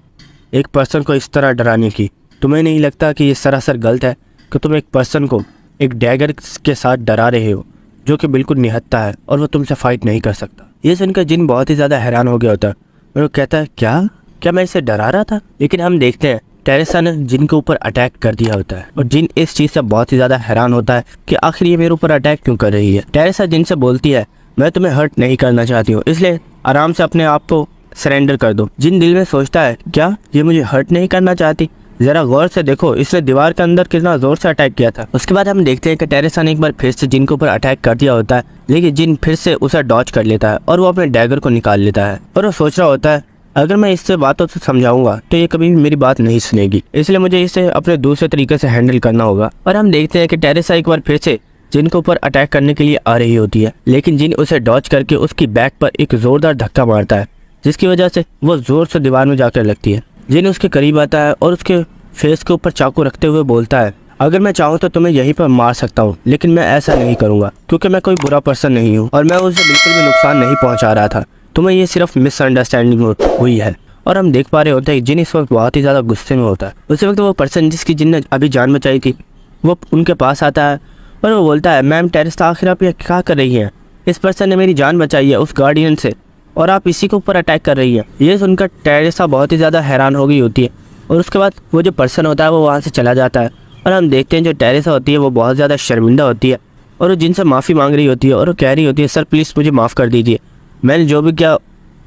एक पर्सन को इस तरह डराने की? तुम्हें नहीं लगता कि ये सरासर गलत है कि तुम एक पर्सन को एक डैगर के साथ डरा रहे हो जो कि बिल्कुल निहत्था है और वो तुमसे फाइट नहीं कर सकता? ये सुनकर जिन बहुत ही ज़्यादा हैरान हो गया होता है और वो कहता है क्या मैं इसे डरा रहा था? लेकिन हम देखते हैं टेरेसा ने जिन के ऊपर अटैक कर दिया होता है और जिन इस चीज़ से बहुत ही ज़्यादा हैरान होता है कि आखिर ये मेरे ऊपर अटैक क्यों कर रही है। टेरेसा जिन से बोलती है मैं तुम्हें हर्ट नहीं करना चाहती हूँ इसलिए आराम से अपने आप को सरेंडर कर दो। जिन दिल में सोचता है क्या ये मुझे हर्ट नहीं करना चाहती? जरा गौर से देखो इसने दीवार के अंदर कितना जोर से अटैक किया था। उसके बाद हम देखते हैं कि टेरेसा ने एक बार फिर से जिन के ऊपर अटैक कर दिया होता है लेकिन जिन फिर से उसे डॉच कर लेता है और वो अपने डैगर को निकाल लेता है और वो सोच रहा होता है अगर मैं इससे बातों से समझाऊंगा तो ये कभी भी मेरी बात नहीं सुनेगी इसलिए मुझे इसे अपने दूसरे तरीके से हैंडल करना होगा। और हम देखते हैं कि टेरेसा एक बार फिर से जिन के ऊपर अटैक करने के लिए आ रही होती है लेकिन जिन उसे डॉच करके उसकी बैक पर एक जोरदार धक्का मारता है जिसकी वजह से वो जोर से दीवार में जाकर लगती है। जिन उसके करीब आता है और उसके फेस के ऊपर चाकू रखते हुए बोलता है अगर मैं चाहूँ तो तुम्हें यहीं पर मार सकता हूँ लेकिन मैं ऐसा नहीं करूँगा क्योंकि मैं कोई बुरा पर्सन नहीं हूँ और मैं उसे बिल्कुल भी नुकसान नहीं पहुँचा रहा था। तुम्हें ये सिर्फ मिसअंडरस्टैंडिंग हुई है। और हम देख पा रहे होते हैं जिन इस वक्त बहुत ही ज़्यादा गुस्से में होता है। उसी वक्त वो पर्सन जिसकी जिन ने अभी जान बचाई थी वो उनके पास आता है और वो बोलता है मैम टेरेसा आखिर आप ये क्या कर रही हैं? इस पर्सन ने मेरी जान बचाई है उस गार्डियन से और आप इसी के ऊपर अटैक कर रही है। ये सुनकर टेरेसा बहुत ही ज़्यादा हैरान हो गई होती है और उसके बाद वो जो पर्सन होता है वो वहाँ से चला जाता है और हम देखते हैं जो टेरेसा होती है वो बहुत ज़्यादा शर्मिंदा होती है और वो जिनसे माफ़ी मांग रही होती है और वो कह रही होती है सर प्लीज़ मुझे माफ़ कर दीजिए, मैंने जो भी किया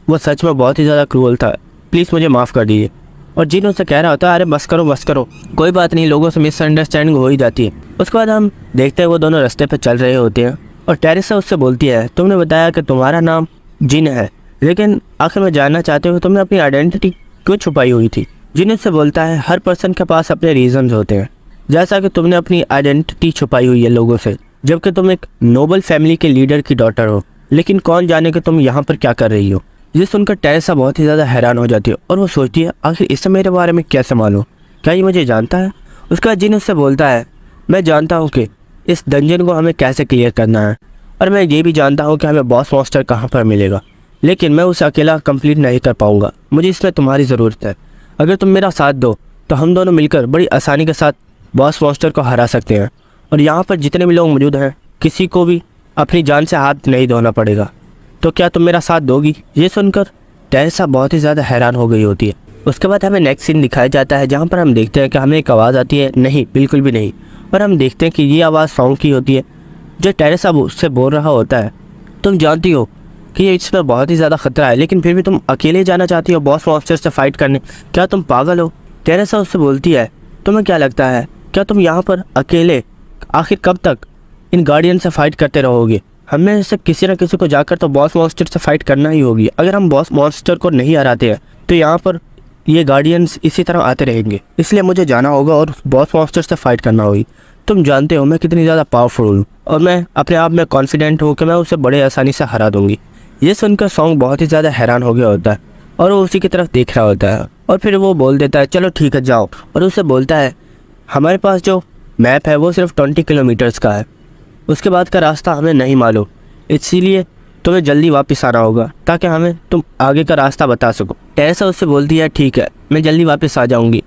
वो सच में बहुत ही ज़्यादा क्रूअल था, प्लीज़ मुझे माफ़ कर दीजिए। और जिन उससे कह रहा होता है अरे बस करो कोई बात नहीं, लोगों से मिसअंडरस्टैंडिंग हो ही जाती है। उसके बाद हम देखते हैं वो दोनों रास्ते पर चल रहे होते हैं और टेरेसा उससे बोलती है तुमने बताया कि तुम्हारा नाम जिन है लेकिन आखिर में जानना चाहते हो तुमने अपनी आइडेंटिटी क्यों छुपाई हुई थी? जिन उससे बोलता है हर पर्सन के पास अपने रीजंस होते हैं, जैसा कि तुमने अपनी आइडेंटिटी छुपाई हुई है लोगों से जबकि तुम एक नोबल फैमिली के लीडर की डॉटर हो, लेकिन कौन जाने कि तुम यहाँ पर क्या कर रही हो। ये सुनकर टेरेसा बहुत ही ज़्यादा हैरान हो जाती है और वो सोचती है आखिर इससे मेरे बारे में कैसे मालूम, क्या ये मुझे जानता है? उसके बाद जिन उससे बोलता है मैं जानता हूँ कि इस डंजन को हमें कैसे क्लियर करना है और मैं ये भी जानता हूँ कि हमें बॉस मॉन्स्टर कहाँ पर मिलेगा, लेकिन मैं उसे अकेला कंप्लीट नहीं कर पाऊँगा। मुझे इसमें तुम्हारी ज़रूरत है। अगर तुम मेरा साथ दो तो हम दोनों मिलकर बड़ी आसानी के साथ बॉस मॉन्स्टर को हरा सकते हैं और यहाँ पर जितने भी लोग मौजूद हैं किसी को भी अपनी जान से हाथ नहीं धोना पड़ेगा। तो क्या तुम मेरा साथ दोगी? ये सुनकर टेरेसा बहुत ही ज़्यादा हैरान हो गई होती है। उसके बाद हमें नेक्स्ट सीन दिखाया जाता है जहाँ पर हम देखते हैं कि हमें एक आवाज़ आती है, नहीं बिल्कुल भी नहीं, पर हम देखते हैं कि ये आवाज़ सॉन्ग की होती है जो टेरेसा उससे बोल रहा होता है तुम जानती हो कि ये इसमें बहुत ही ज़्यादा खतरा है, लेकिन फिर भी तुम अकेले जाना चाहती हो बॉस मॉन्स्टर से फाइट करने, क्या तुम पागल हो? टेरेसा उससे बोलती है तुम्हें क्या लगता है क्या तुम यहाँ पर अकेले आखिर कब तक इन गार्डियन से फाइट करते रहोगे? हमें से किसी न किसी को जाकर तो बॉस मॉन्स्टर से फाइट करना ही होगी। अगर हम बॉस मॉन्स्टर को नहीं हराते हैं तो यहाँ पर ये गार्डियंस इसी तरह आते रहेंगे, इसलिए मुझे जाना होगा और बॉस मॉन्स्टर से फाइट करना होगी। तुम जानते हो मैं कितनी ज़्यादा पावरफुल हूँ और मैं अपने आप में कॉन्फिडेंट हूँ कि मैं उसे बड़े आसानी से हरा दूंगी। ये सुनकर सॉन्ग बहुत ही ज़्यादा हैरान हो गया होता है और वो उसी की तरफ देख रहा होता है और फिर वो बोल देता है चलो ठीक है जाओ, और उसे बोलता है हमारे पास जो मैप है वो सिर्फ 20 किलोमीटर्स का है, उसके बाद का रास्ता हमें नहीं मालूम, इसीलिए तुम्हें जल्दी वापस आना होगा ताकि हमें तुम आगे का रास्ता बता सको। टेरेसा उससे बोलती है ठीक है मैं जल्दी वापस आ जाऊंगी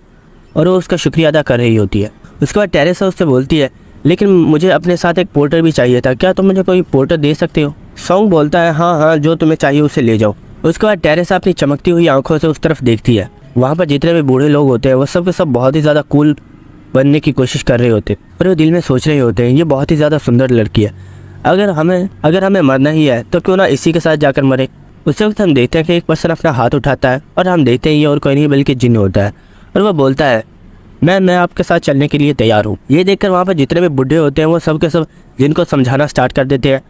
और वो उसका शुक्रिया अदा कर रही होती है। उसके बाद टेरेसा उससे बोलती है लेकिन मुझे अपने साथ एक पोर्टर भी चाहिए था, क्या तुम मुझे कोई पोर्टर दे सकते हो? सॉन्ग बोलता है हाँ हाँ जो तुम्हें चाहिए उसे ले जाओ। उसके बाद टेरेसा अपनी चमकती हुई आंखों से उस तरफ देखती है। वहाँ पर जितने भी बूढ़े लोग होते हैं वो सब के सब बहुत ही ज़्यादा कूल बनने की कोशिश कर रहे होते हैं और वो दिल में सोच रहे होते हैं ये बहुत ही ज़्यादा सुंदर लड़की है, अगर हमें मरना ही है तो क्यों ना इसी के साथ जाकर मरे। उस वक्त हम देखते हैं कि एक पर्सन अपना हाथ उठाता है और हम देखते हैं ये और कोई नहीं बल्कि जिन्न होता है और वह बोलता है मैं आपके साथ चलने के लिए तैयार हूँ। ये देखकर वहाँ पर जितने भी बुढ़े होते हैं वो सब के सब जिनको समझाना स्टार्ट कर देते हैं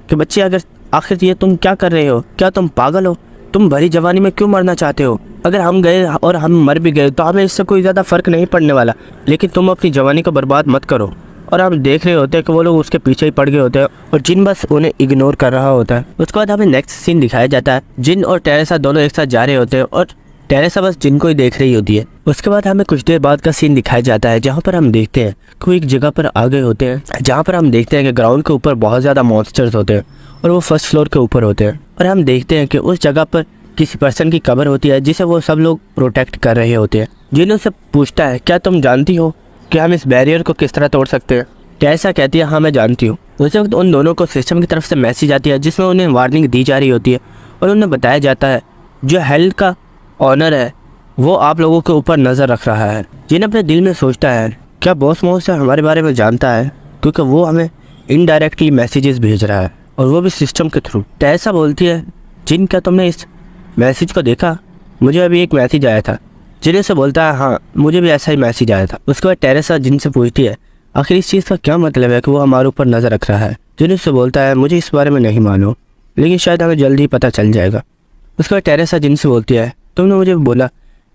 कि बच्चे अगर आखिर ये तुम क्या कर रहे हो, क्या तुम पागल हो? तुम भरी जवानी में क्यों मरना चाहते हो? अगर हम गए और हम मर भी गए तो हमें इससे कोई ज़्यादा फ़र्क नहीं पड़ने वाला, लेकिन तुम अपनी जवानी को बर्बाद मत करो। और हम देख रहे होते हैं कि वो लोग उसके पीछे ही पड़ गए होते हैं और जिन बस उन्हें इग्नोर कर रहा होता है। उसके बाद हमें नेक्स्ट सीन दिखाया जाता है, जिन और टेरेसा दोनों एक साथ जा रहे होते हैं और टेरेसा बस जिन को ही देख रही होती है। उसके बाद हमें कुछ देर बाद का सीन दिखाया जाता है जहाँ पर हम देखते हैं कि वो एक जगह पर आ गए होते हैं जहाँ पर हम देखते हैं कि ग्राउंड के ऊपर बहुत ज़्यादा मॉन्स्टर्स होते हैं और वो फर्स्ट फ्लोर के ऊपर होते हैं और हम देखते हैं कि उस जगह पर किसी पर्सन की कब्र होती है जिसे वो सब लोग प्रोटेक्ट कर रहे होते हैं। जिन उससे पूछता है क्या तुम जानती हो कि हम इस बैरियर को किस तरह तोड़ सकते हैं? टेरेसा कहती है हाँ मैं जानती हूँ। उस वक्त उन दोनों को सिस्टम की तरफ से मैसेज आती है जिसमें उन्हें वार्निंग दी जा रही होती है और उन्हें बताया जाता है जो हेल का ऑनर है वो आप लोगों के ऊपर नज़र रख रहा है। जिन अपने दिल में सोचता है क्या बॉस मॉन्स्टर हमारे बारे में जानता है, क्योंकि वो हमें इनडायरेक्टली मैसेजेस भेज रहा है और वो भी सिस्टम के थ्रू। टेरेसा बोलती है जिन क्या तुमने इस मैसेज को देखा? मुझे अभी एक मैसेज आया था। जिन से बोलता है हाँ मुझे भी ऐसा ही मैसेज आया था। उसके बाद टेरेसा जिन से पूछती है आखिर इस चीज़ का क्या मतलब है कि वो हमारे ऊपर नज़र रख रहा है? जिन से बोलता है मुझे इस बारे में नहीं मालूम, लेकिन शायद हमें जल्दी ही पता चल जाएगा। उसके बाद टेरेसा जिन से बोलती है तुमने मुझे बोला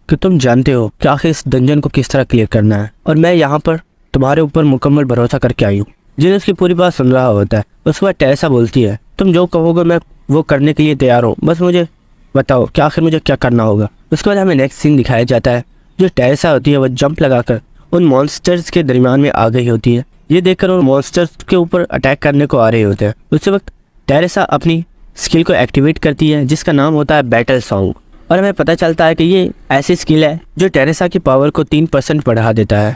कि तुम जानते हो कि आखिर इस डंजन को किस तरह क्लियर करना है और मैं यहाँ पर तुम्हारे ऊपर मुकम्मल भरोसा करके आई हूँ। जिन उसकी पूरी बात सुन रहा होता है। उसके बाद टेरेसा बोलती है तुम जो कहोगे मैं वो करने के लिए तैयार हूँ, बस मुझे बताओ कि आखिर मुझे क्या करना होगा। उसके बाद हमें नेक्स्ट सीन दिखाया जाता है, जो टेरेसा होती है वह जंप लगाकर उन मॉन्स्टर्स के दरमियान में आ गई होती है। ये देखकर उन मॉन्स्टर्स के ऊपर अटैक करने को आ रहे होते हैं। उस वक्त टेरेसा अपनी स्किल को एक्टिवेट करती है जिसका नाम होता है बैटल सॉन्ग और हमें पता चलता है कि ये ऐसी स्किल है जो टेरेसा की पावर को 3% बढ़ा देता है,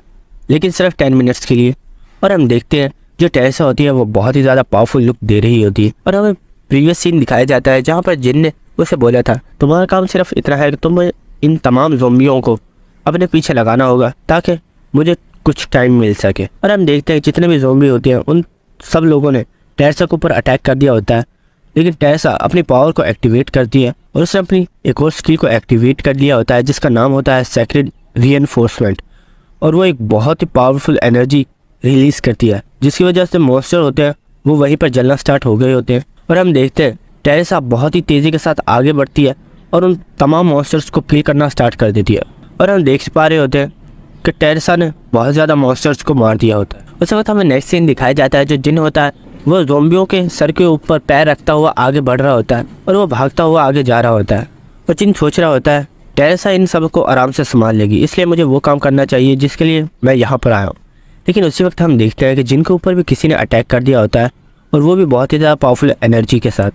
लेकिन सिर्फ 10 मिनट्स के लिए। और हम देखते हैं जो टेरेसा होती है वो बहुत ही ज़्यादा पावरफुल लुक दे रही होती है और हमें प्रीवियस सीन दिखाया जाता है जहाँ पर जिन ने उसे बोला था तुम्हारा काम सिर्फ इतना है कि तुम्हें इन तमाम ज़ोंबियों को अपने पीछे लगाना होगा ताकि मुझे कुछ टाइम मिल सके। और हम देखते हैं जितने भी ज़ोंबी होते हैं उन सब लोगों ने टेरेसा के ऊपर अटैक कर दिया होता है, लेकिन टेरेसा अपनी पावर को एक्टिवेट करती है और उसने अपनी एक और स्किल को एक्टिवेट कर लिया होता है जिसका नाम होता है सेक्रेड रीइंफोर्समेंट और वो एक बहुत ही पावरफुल एनर्जी रिलीज़ करती है जिसकी वजह से मॉन्स्टर होते हैं वो वहीं पर जलना स्टार्ट हो गए होते हैं। और हम देखते हैं टेरेसा बहुत ही तेज़ी के साथ आगे बढ़ती है और उन तमाम मॉन्स्टर्स को किल करना स्टार्ट कर देती है और हम देख पा रहे होते हैं कि टेरेसा ने बहुत ज़्यादा मॉन्स्टर्स को मार दिया होता है। उस वक्त हमें नेक्स्ट सीन दिखाया जाता है, जो जिन होता है वो ज़ोंबियों के सर के ऊपर पैर रखता हुआ आगे बढ़ रहा होता है और वो भागता हुआ आगे जा रहा होता है और जिन सोच रहा होता है टेरेसा इन सबको आराम से संभाल लेगी, इसलिए मुझे वो काम करना चाहिए जिसके लिए मैं यहाँ पर आया हूँ। लेकिन उसी वक्त हम देखते हैं कि जिन के ऊपर भी किसी ने अटैक कर दिया होता है, और वो भी बहुत ही ज़्यादा पावरफुल एनर्जी के साथ,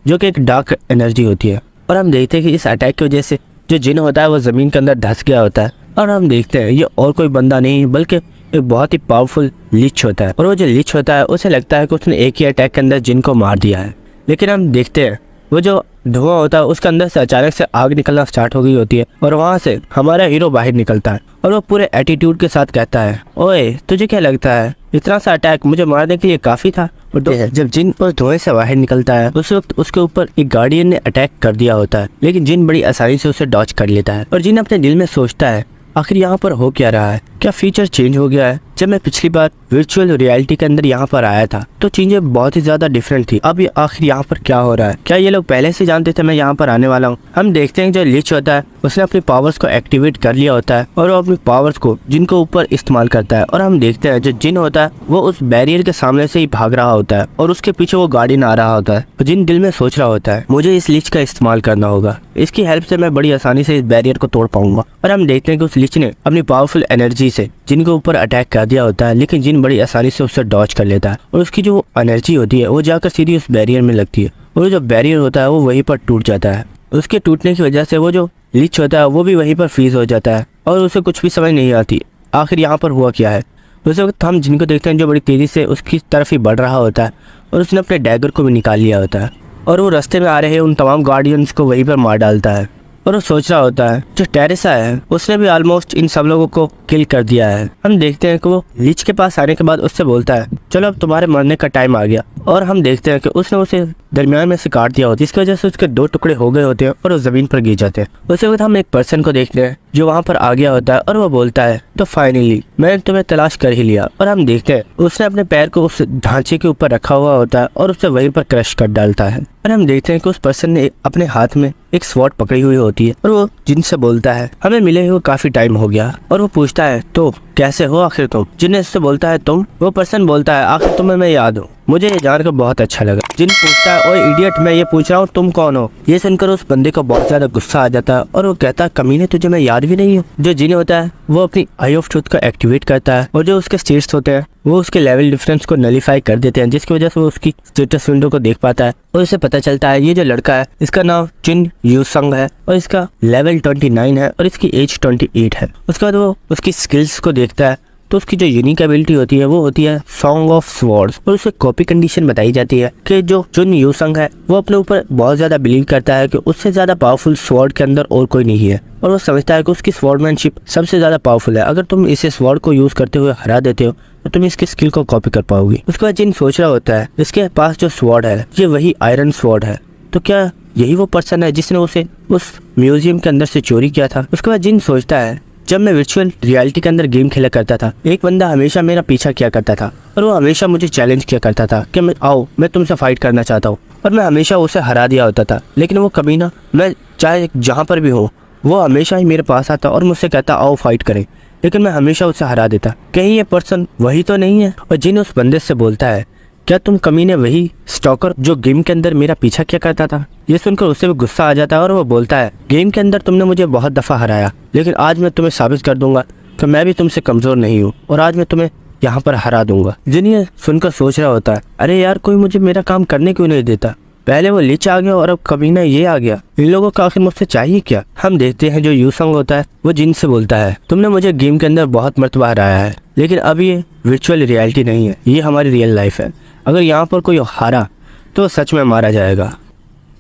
जो कि एक डार्क एनर्जी होती है। और हम देखते हैं कि इस अटैक की वजह से जो जिन होता है वो ज़मीन के अंदर धंस गया होता है। और हम देखते हैं ये और कोई बंदा नहीं बल्कि एक बहुत ही पावरफुल लीच होता है। और वो जो लीच होता है उसे लगता है कि उसने एक ही अटैक के अंदर जिन को मार दिया है। लेकिन हम देखते हैं वो जो धुआं होता है उसके अंदर से अचानक से आग निकलना स्टार्ट हो गई होती है, और वहाँ से हमारा हीरो बाहर निकलता है और वो पूरे एटीट्यूड के साथ कहता है, ओए तुझे क्या लगता है इतना सा अटैक मुझे मारने के लिए काफ़ी था। और जब जिन उस धुएं से बाहर निकलता है उस वक्त उसके ऊपर एक गार्डियन ने अटैक कर दिया होता है, लेकिन जिन बड़ी आसानी से उसे डॉच कर लेता है। और जिन अपने दिल में सोचता है आखिर यहाँ पर हो क्या रहा है, क्या फीचर चेंज हो गया है। जब मैं पिछली बार वर्चुअल रियलिटी के अंदर यहाँ पर आया था तो चीजें बहुत ही ज्यादा डिफरेंट थी, अब ये आखिर यहाँ पर क्या हो रहा है, क्या ये लोग पहले से जानते थे मैं यहाँ पर आने वाला हूँ। हम देखते हैं जो लीच होता है उसने अपनी पावर्स को एक्टिवेट कर लिया होता है और वो अपनी पावर्स को जिनको ऊपर इस्तेमाल करता है। और हम देखते हैं जो जिन होता है वो उस बैरियर के सामने से ही भाग रहा होता है और उसके पीछे वो गार्डियन आ रहा होता है। जिन दिल में सोच रहा होता है मुझे इस लीच का इस्तेमाल करना होगा, इसकी हेल्प से मैं बड़ी आसानी से इस बैरियर को तोड़ पाऊंगा। और हम देखते हैं कि उस लीच ने अपनी पावरफुल एनर्जी से जिन के ऊपर अटैक कर दिया होता है, लेकिन जिन बड़ी आसानी से उससे डॉच कर लेता है और उसकी जो एनर्जी होती है वो जाकर सीधी उस बैरियर में लगती है और जो बैरियर होता है वो वहीं पर टूट जाता है। उसके टूटने की वजह से वो जो लीच होता है वो भी वहीं पर फ्रीज हो जाता है और उसे कुछ भी समझ नहीं आती आखिर यहाँ पर हुआ क्या है। उस वक्त हम जिनको देखते हैं जो बड़ी तेजी से उसकी तरफ ही बढ़ रहा होता है और उसने अपने डैगर को भी निकाल लिया होता है और वो रास्ते में आ रहे उन तमाम गार्डियंस को वहीं पर मार डालता है। और वो सोच रहा होता है जो टेरेसा है उसने भी ऑलमोस्ट इन सब लोगों को किल कर दिया है। हम देखते हैं कि वो लीच के पास आने के बाद उससे बोलता है चलो अब तुम्हारे मरने का टाइम आ गया। और हम देखते हैं कि उसने उसे दरमियान में से काट दिया होता है, जिसकी वजह से उसके 2 टुकड़े हो गए होते हैं और वो जमीन पर गिर जाते हैं। उसी वक्त हम एक पर्सन को देखते हैं जो वहाँ पर आ गया होता है और वो बोलता है तो फाइनली मैंने तुम्हें तलाश कर ही लिया। और हम देखते हैं उसने अपने पैर को उस ढांचे के ऊपर रखा हुआ होता है और उसे वहीं पर क्रश कर डालता है। और हम देखते हैं कि उस पर्सन ने अपने हाथ में एक स्वॉर्ड पकड़ी हुई होती है और वो जिनसे बोलता है हमें मिले हुए काफी टाइम हो गया। और वो पूछता है तो कैसे हो आखिर तुम। जिन उससे बोलता है तुम। वो पर्सन बोलता है आखिर तुम्हें मैं याद हूँ, मुझे ये जानकर बहुत अच्छा लगा। जिन पूछता है ओए इडियट मैं ये पूछ रहा हूँ तुम कौन हो। ये सुनकर उस बंदे को बहुत ज्यादा गुस्सा आ जाता है और वो कहता है कमीने तुझे मैं याद भी नहीं हूँ। जो जिन होता है वो अपनी आई ऑफ ट्रूथ को एक्टिवेट करता है और जो उसके स्टेट्स होते हैं वो उसके लेवल डिफरेंस को नलीफाई कर देते हैं, जिसकी वजह से वो उसकी स्टेटस विंडो को देख पाता है और उसे पता चलता है ये जो लड़का है इसका नाम चिन यूसंग है और इसका लेवल 29 है और इसकी एज 28 है। उसके बाद वो उसकी स्किल्स को देखता है तो उसकी जो यूनिक एबिलिटी होती है वो होती है सॉन्ग ऑफ स्वॉर्ड्स और उसे कॉपी कंडीशन बताई जाती है कि जो चुन यूसंग है वो अपने ऊपर बहुत ज्यादा बिलीव करता है कि उससे ज्यादा पावरफुल स्वॉर्ड के अंदर और कोई नहीं है और वो समझता है कि उसकी स्वॉर्डमैनशिप सबसे ज्यादा पावरफुल है। अगर तुम इसे स्वॉर्ड को यूज करते हुए हरा देते हो तो तुम इसकी स्किल को कॉपी कर पाओगे। उसके बाद जिन सोच रहा होता है इसके पास जो स्वॉर्ड है ये वही आयरन स्वॉर्ड है, तो क्या यही वो पर्सन है जिसने उसे उस म्यूजियम के अंदर से चोरी किया था। उसके बाद जिन सोचता है जब मैं वर्चुअल रियलिटी के अंदर गेम खेला करता था एक बंदा हमेशा मेरा पीछा किया करता था और वो हमेशा मुझे चैलेंज किया करता था कि मैं तुमसे फाइट करना चाहता हूँ और मैं हमेशा उसे हरा दिया होता था। लेकिन वो कभी ना, मैं चाहे जहाँ पर भी हो वो हमेशा ही मेरे पास आता और मुझसे कहता आओ फाइट करें, लेकिन मैं हमेशा उसे हरा देता। कहीं ये पर्सन वही तो नहीं है। और जिन उस बंदे से बोलता है क्या तुम कमीने वही स्टॉकर जो गेम के अंदर मेरा पीछा किया करता था। ये सुनकर उससे भी गुस्सा आ जाता है और वो बोलता है गेम के अंदर तुमने मुझे बहुत दफा हराया लेकिन आज मैं तुम्हें साबित कर दूंगा कि मैं भी तुमसे कमजोर नहीं हूँ और आज मैं तुम्हें यहाँ पर हरा दूंगा। जिन ये सुनकर सोच रहा होता है अरे यार कोई मुझे मेरा काम करने क्यों नहीं देता, पहले वो लीच आ गया और अब कमीना ये आ गया, इन लोगों का आखिर मुझसे चाहिए क्या। हम देखते हैं जो यूसंग होता है वो जिन से बोलता है तुमने मुझे गेम के अंदर बहुत मर्तबा हराया है लेकिन अब ये वर्चुअल रियलिटी नहीं है, ये हमारी रियल लाइफ है। अगर यहाँ पर कोई हारा तो सच में मारा जाएगा।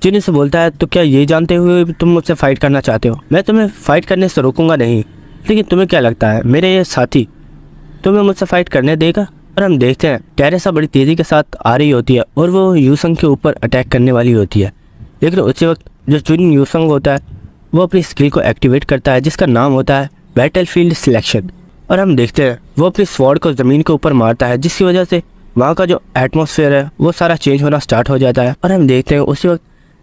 जिन से बोलता है तो क्या ये जानते हुए तुम मुझसे फाइट करना चाहते हो। मैं तुम्हें फाइट करने से रोकूंगा नहीं, लेकिन तुम्हें क्या लगता है मेरे ये साथी तुम्हें मुझसे फाइट करने देगा। और हम देखते हैं टेरेसा बड़ी तेजी के साथ आ रही होती है और वो यूसंग के ऊपर अटैक करने वाली होती है, लेकिन उसी वक्त जो चुन यूसंग होता है वो अपनी स्किल को एक्टिवेट करता है जिसका नाम होता है बैटलफील्ड सिलेक्शन। और हम देखते हैं वो अपनी स्वॉर्ड को ज़मीन के ऊपर मारता है जिसकी वजह से वहाँ का जो एटमॉस्फेयर है वो सारा चेंज होना स्टार्ट हो जाता है। और हम देखते हैं उसी वक्त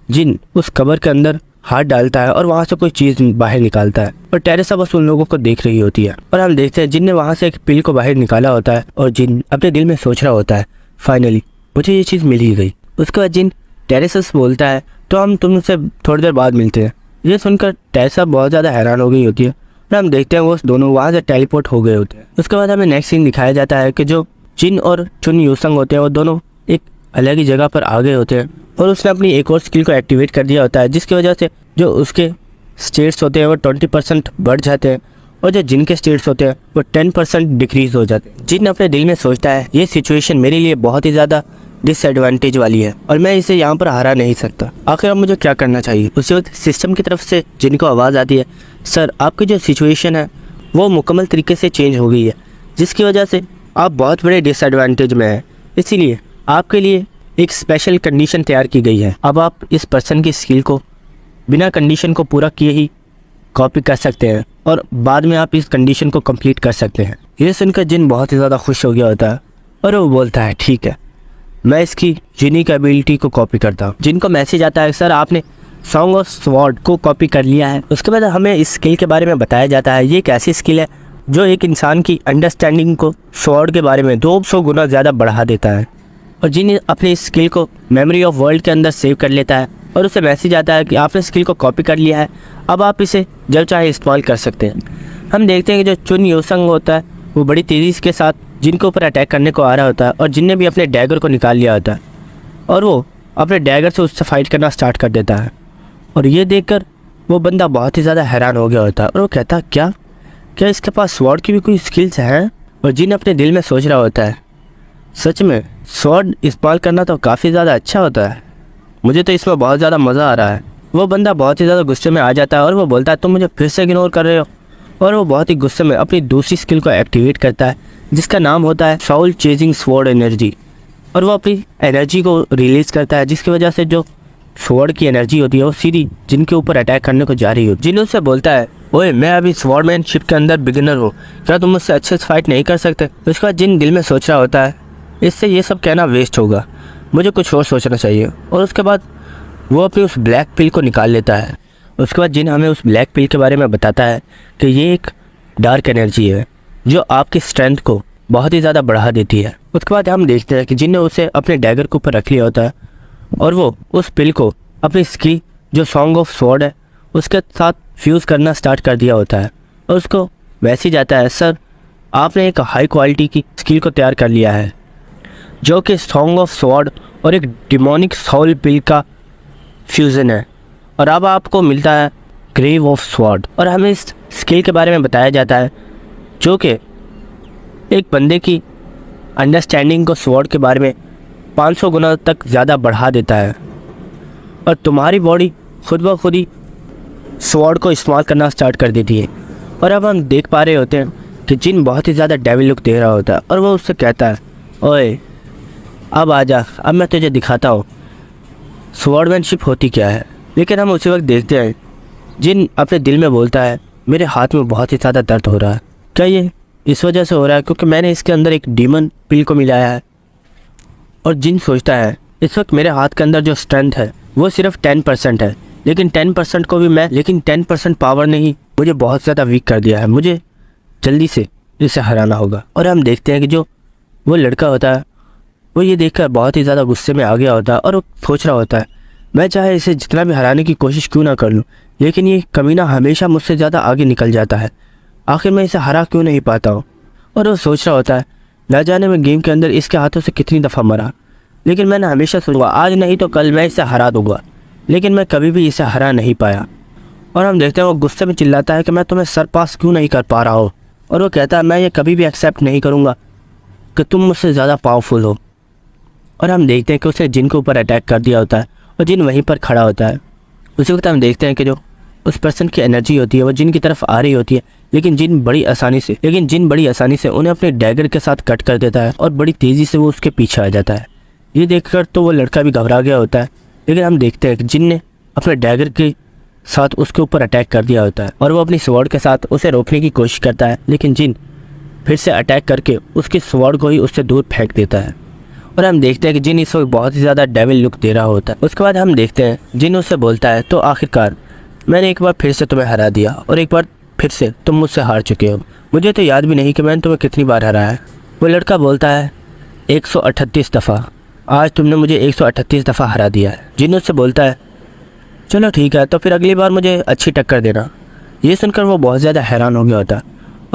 जिन उस कबर के अंदर हाथ डालता है और वहाँ से कोई चीज़ बाहर निकालता है और टेरेसा बस उन लोगों को देख रही होती है। और हम देखते हैं जिन ने वहाँ से एक पिल को बाहर निकाला होता है और जिन अपने दिल में सोच रहा होता है फाइनली मुझे ये चीज़ मिल ही गई। उसके बाद जिन टेरेसा से बोलता है तो हम तुमसे थोड़ी देर बाद मिलते हैं। ये सुनकर टेसा बहुत ज़्यादा हैरान हो गई होती है और हम देखते हैं वो दोनों वहाँ से टेलीपोर्ट हो गए होते हैं। उसके बाद हमें नेक्स्ट सीन दिखाया जाता है कि जो जिन और चुन यूसंग होते हैं वो दोनों एक अलग ही जगह पर आ गए होते हैं और उसने अपनी एक और स्किल को एक्टिवेट कर दिया होता है, जिसकी वजह से जो उसके स्टेट्स होते हैं वो 20% बढ़ जाते हैं और जो जिन के स्टेट्स होते हैं वो 10% डिक्रीज हो जाते हैं। जिन अपने दिल में सोचता है ये सिचुएशन मेरे लिए बहुत ही ज़्यादा डिसएडवांटेज वाली है और मैं इसे यहाँ पर हरा नहीं सकता, आखिर अब मुझे क्या करना चाहिए। उसी वक्त सिस्टम की तरफ से जिनको आवाज़ आती है, सर आपकी जो सिचुएशन है वो मुकम्मल तरीके से चेंज हो गई है, जिसकी वजह से आप बहुत बड़े डिसएडवांटेज में हैं, इसीलिए आपके लिए एक स्पेशल कंडीशन तैयार की गई है। अब आप इस पर्सन की स्किल को बिना कंडीशन को पूरा किए ही कॉपी कर सकते हैं और बाद में आप इस कंडीशन को कंप्लीट कर सकते हैं। ये सुनकर जिन बहुत ही ज़्यादा खुश हो गया होता है और वो बोलता है ठीक है, मैं इसकी यूनिक एबिलिटी को कॉपी करता हूँ। जिनको मैसेज आता है सर आपने सॉन्ग ऑफ स्वॉर्ड को कॉपी कर लिया है। उसके बाद हमें इस स्किल के बारे में बताया जाता है ये एक ऐसी स्किल है जो एक इंसान की अंडरस्टैंडिंग को स्वॉर्ड के बारे में 200 गुना ज़्यादा बढ़ा देता है और जिन अपनी इस स्किल को मेमोरी ऑफ वर्ल्ड के अंदर सेव कर लेता है और उसे मैसेज आता है कि आपने स्किल को कॉपी कर लिया है, अब आप इसे जब चाहे इस्तेमाल कर सकते हैं। हम देखते हैं कि जो चुन यूसंग होता है वो बड़ी तेज़ी के साथ जिनके ऊपर अटैक करने को आ रहा होता है और जिनने भी अपने डैगर को निकाल लिया होता है और वो अपने डैगर से उससे फाइट करना स्टार्ट कर देता है और ये देखकर वो बंदा बहुत ही ज़्यादा हैरान हो गया होता है और वो कहता है क्या इसके पास स्वॉर्ड की भी कोई स्किल्स हैं। और जिन अपने दिल में सोच रहा होता है सच में स्वॉर्ड इस्तेमाल करना तो काफ़ी ज़्यादा अच्छा होता है, मुझे तो इसमें बहुत ज़्यादा मज़ा आ रहा है। वो बंदा बहुत ही ज़्यादा गुस्से में आ जाता है और वो बोलता है तुम मुझे फिर से इग्नोर कर रहे हो और वो बहुत ही गुस्से में अपनी दूसरी स्किल को एक्टिवेट करता है जिसका नाम होता है साउल चेजिंग स्वॉर्ड एनर्जी और वो अपनी एनर्जी को रिलीज़ करता है, जिसकी वजह से जो स्वॉर्ड की एनर्जी होती है वो सीधी जिनके ऊपर अटैक करने को जा रही हो। जिन उससे बोलता है ओए मैं अभी स्वॉर्डमैनशिप के अंदर बिगिनर हूँ, क्या तुम मुझसे अच्छे से फाइट नहीं कर सकते। उसके बाद जिन दिल में सोच रहा होता है इससे ये सब कहना वेस्ट होगा, मुझे कुछ और सोचना चाहिए। और उसके बाद वो अपनी उस ब्लैक पिल को निकाल लेता है। उसके बाद जिन हमें उस ब्लैक पिल के बारे में बताता है कि ये एक डार्क एनर्जी है जो आपकी स्ट्रेंथ को बहुत ही ज़्यादा बढ़ा देती है। उसके बाद हम देखते हैं कि जिन ने उसे अपने डैगर के ऊपर रख लिया होता है और वो उस पिल को अपनी स्किल जो सॉन्ग ऑफ स्वॉर्ड है उसके साथ फ्यूज़ करना स्टार्ट कर दिया होता है और उसको वैसे ही जाता है सर आपने एक हाई क्वालिटी की स्किल को तैयार कर लिया है जो कि सॉन्ग ऑफ स्वॉर्ड और एक डिमोनिक सोल पिल का फ्यूज़न है और अब आपको मिलता है ग्रेव ऑफ स्वॉर्ड। और हमें इस स्किल के बारे में बताया जाता है जो कि एक बंदे की अंडरस्टैंडिंग को स्वॉर्ड के बारे में 500 गुना तक ज़्यादा बढ़ा देता है और तुम्हारी बॉडी खुद ब खुद ही स्वॉर्ड को इस्तेमाल करना स्टार्ट कर देती है। और अब हम देख पा रहे होते हैं कि जिन बहुत ही ज़्यादा डेविल लुक दे रहा होता है और वो उससे कहता है ओए अब आजा, अब मैं तुझे दिखाता हूँ स्वॉर्डमैनशिप होती क्या है। लेकिन हम उसी वक्त देखते हैं जिन अपने दिल में बोलता है मेरे हाथ में बहुत ही ज़्यादा दर्द हो रहा है, क्या ये इस वजह से हो रहा है क्योंकि मैंने इसके अंदर एक डीमन पिल को मिलाया है। और जिन सोचता है इस वक्त मेरे हाथ के अंदर जो स्ट्रेंथ है वो सिर्फ 10% है, लेकिन 10% को भी मैं 10% पावर ने ही मुझे बहुत ज़्यादा वीक कर दिया है, मुझे जल्दी से इसे हराना होगा। और हम देखते हैं कि जो वो लड़का होता है वो ये देखकर बहुत ही ज़्यादा गुस्से में आ गया होता है और वो सोच रहा होता है मैं चाहे इसे जितना भी हराने की कोशिश क्यों ना कर लूँ, लेकिन ये कमीना हमेशा मुझसे ज़्यादा आगे निकल जाता है, आखिर मैं इसे हरा क्यों नहीं पाता हूँ। और वो सोच रहा होता है ना जाने मैं गेम के अंदर इसके हाथों से कितनी दफ़ा मरा, लेकिन मैंने हमेशा सोचा आज नहीं तो कल मैं इसे हरा दूंगा, लेकिन मैं कभी भी इसे हरा नहीं पाया। और हम देखते हैं वो गुस्से में चिल्लाता है कि मैं तुम्हें सर पास क्यों नहीं कर पा रहा हूँ। और वो कहता है मैं ये कभी भी एक्सेप्ट नहीं करूँगा कि तुम मुझसे ज़्यादा पावरफुल हो। और हम देखते हैं कि उसे जिन के ऊपर अटैक कर दिया होता है और जिन वहीं पर खड़ा होता है। उसी वक्त हम देखते हैं कि जो उस पर्सन की एनर्जी होती है वो जिन की तरफ आ रही होती है, लेकिन जिन बड़ी आसानी से उन्हें अपने डैगर के साथ कट कर देता है और बड़ी तेज़ी से वो उसके पीछे आ जाता है। ये देखकर तो वो लड़का भी घबरा गया होता है, लेकिन हम देखते हैं कि जिन ने अपने डैगर के साथ उसके ऊपर अटैक कर दिया होता है और वो अपनी स्वॉर्ड के साथ उसे रोकने की कोशिश करता है, लेकिन जिन फिर से अटैक करके उसकी स्वॉर्ड को ही उससे दूर फेंक देता है। और हम देखते हैं कि जिन इस वक्त बहुत ही ज़्यादा डेविल लुक दे रहा होता है। उसके बाद हम देखते हैं जिन उससे बोलता है तो आखिरकार मैंने एक बार फिर से तुम्हें हरा दिया और एक बार फिर से तुम मुझसे हार चुके हो, मुझे तो याद भी नहीं कि मैंने तुम्हें कितनी बार हराया है। वो लड़का बोलता है 138 दफ़ा, आज तुमने मुझे 138 दफ़ा हरा दिया है। जिन उससे बोलता है चलो ठीक है, तो फिर अगली बार मुझे अच्छी टक्कर देना। ये सुनकर वो बहुत ज़्यादा हैरान हो गया होता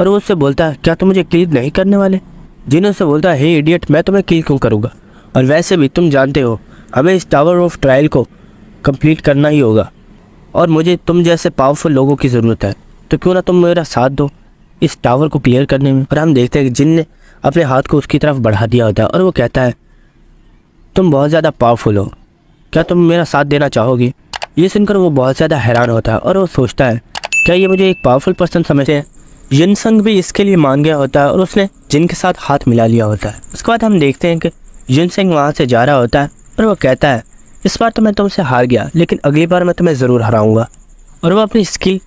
और वो उससे बोलता है, क्या तुम मुझे किल नहीं करने वाले? जिन उससे बोलता है, हे इडियट, मैं तुम्हें किल क्यों करूँगा, और वैसे भी तुम जानते हो हमें इस टावर ऑफ ट्रायल को कंप्लीट करना ही होगा और मुझे तुम जैसे पावरफुल लोगों की ज़रूरत है, तो क्यों ना तुम मेरा साथ दो इस टावर को क्लियर करने में। और हम देखते हैं कि जिन ने अपने हाथ को उसकी तरफ बढ़ा दिया होता है और वो कहता है, तुम बहुत ज़्यादा पावरफुल हो, क्या तुम मेरा साथ देना चाहोगी? ये सुनकर वो बहुत ज़्यादा हैरान होता है और वो सोचता है, क्या ये मुझे एक पावरफुल पर्सन समझते हैं? जिनसंग भी इसके लिए मान गया होता है और उसने जिन के साथ हाथ मिला लिया होता है। उसके बाद हम देखते हैं कि जिनसंग वहाँ से जा रहा होता है और वो कहता है, इस बार तो मैं तुमसे हार गया, लेकिन अगली बार मैं तुम्हें ज़रूर हराऊंगा। और वो अपनी स्किल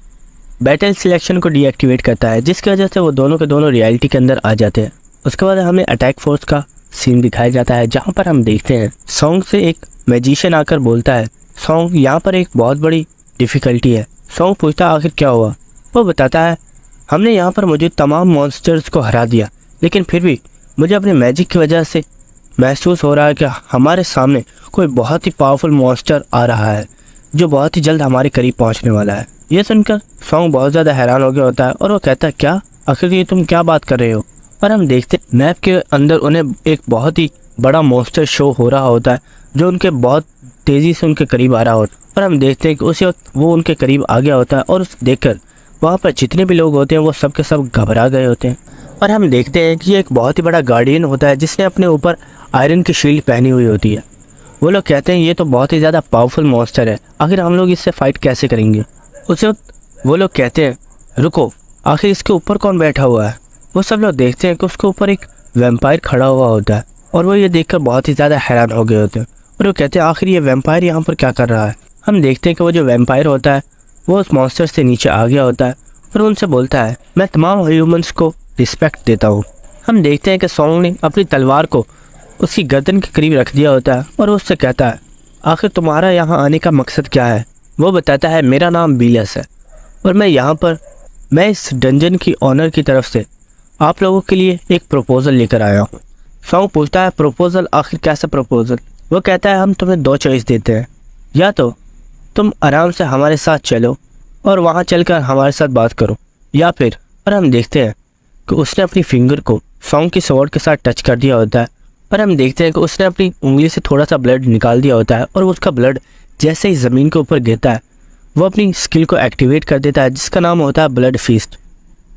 बैटल सिलेक्शन को डीएक्टिवेट करता है, जिसकी वजह से वो दोनों के दोनों रियलिटी के अंदर आ जाते हैं। उसके बाद हमें अटैक फोर्स का सीन दिखाया जाता है, जहाँ पर हम देखते हैं सॉन्ग से एक मैजिशियन आकर बोलता है, सॉन्ग यहाँ पर एक बहुत बड़ी डिफ़िकल्टी है। सॉन्ग पूछता है, आखिर क्या हुआ? वो बताता है, हमने यहाँ पर मुझे तमाम मॉन्स्टर्स को हरा दिया, लेकिन फिर भी मुझे अपने मैजिक की वजह से महसूस हो रहा है कि हमारे सामने कोई बहुत ही पावरफुल मॉन्स्टर आ रहा है जो बहुत ही जल्द हमारे करीब पहुँचने वाला है। ये सुनकर सॉन्ग बहुत ज़्यादा हैरान हो गया होता है और वो कहता है, क्या? आखिर ये तुम क्या बात कर रहे हो? और हम देखते मैप के अंदर उन्हें एक बहुत ही बड़ा मॉन्स्टर शो हो रहा होता है जो उनके बहुत तेज़ी से उनके करीब आ रहा होता है। और हम देखते हैं कि उसी वक्त वो उनके करीब आ गया होता है और उस देखकर वहाँ पर जितने भी लोग होते हैं वो सब के सब घबरा गए होते हैं। और हम देखते हैं कि ये एक बहुत ही बड़ा गार्डियन होता है जिसने अपने ऊपर आयरन की शील्ड पहनी हुई होती है। वो लोग कहते हैं, ये तो बहुत ही ज़्यादा पावरफुल मॉन्स्टर है, आखिर हम लोग इससे फाइट कैसे करेंगे? उस वक्त वो लोग कहते हैं, रुको, आखिर इसके ऊपर कौन बैठा हुआ है? वो सब लोग देखते हैं कि उसके ऊपर एक वैम्पायर खड़ा हुआ होता है और वो ये देखकर बहुत ही ज़्यादा हैरान हो गए होते हैं और वो कहते हैं, आखिर ये वैम्पायर यहाँ पर क्या कर रहा है? हम देखते हैं कि वो जो वैम्पायर होता है वो उस मॉन्स्टर से नीचे आ गया होता है और उनसे बोलता है, मैं तमाम ह्यूमंस को रिस्पेक्ट देता हूँ। हम देखते हैं कि सॉन्ग ने अपनी तलवार को उसकी गर्दन के करीब रख दिया होता है और उससे कहता है, आखिर तुम्हारा यहाँ आने का मकसद क्या है? वो बताता है, मेरा नाम बीलस है और मैं इस डंजन की ऑनर की तरफ से आप लोगों के लिए एक प्रपोज़ल लेकर आया हूँ। सॉन्ग पूछता है, प्रपोज़ल? आखिर कैसा प्रपोज़ल? वो कहता है, हम तुम्हें दो चॉइस देते हैं, या तो तुम आराम से हमारे साथ चलो और वहाँ चलकर हमारे साथ बात करो, या फिर। और हम देखते हैं कि उसने अपनी फिंगर को सॉन्ग की स्वॉर्ड के साथ टच कर दिया होता है और हम देखते हैं कि उसने अपनी उंगली से थोड़ा सा ब्लड निकाल दिया होता है और उसका ब्लड जैसे ही ज़मीन के ऊपर गिरता है वो अपनी स्किल को एक्टिवेट कर देता है, जिसका नाम होता है ब्लड फीस्ट।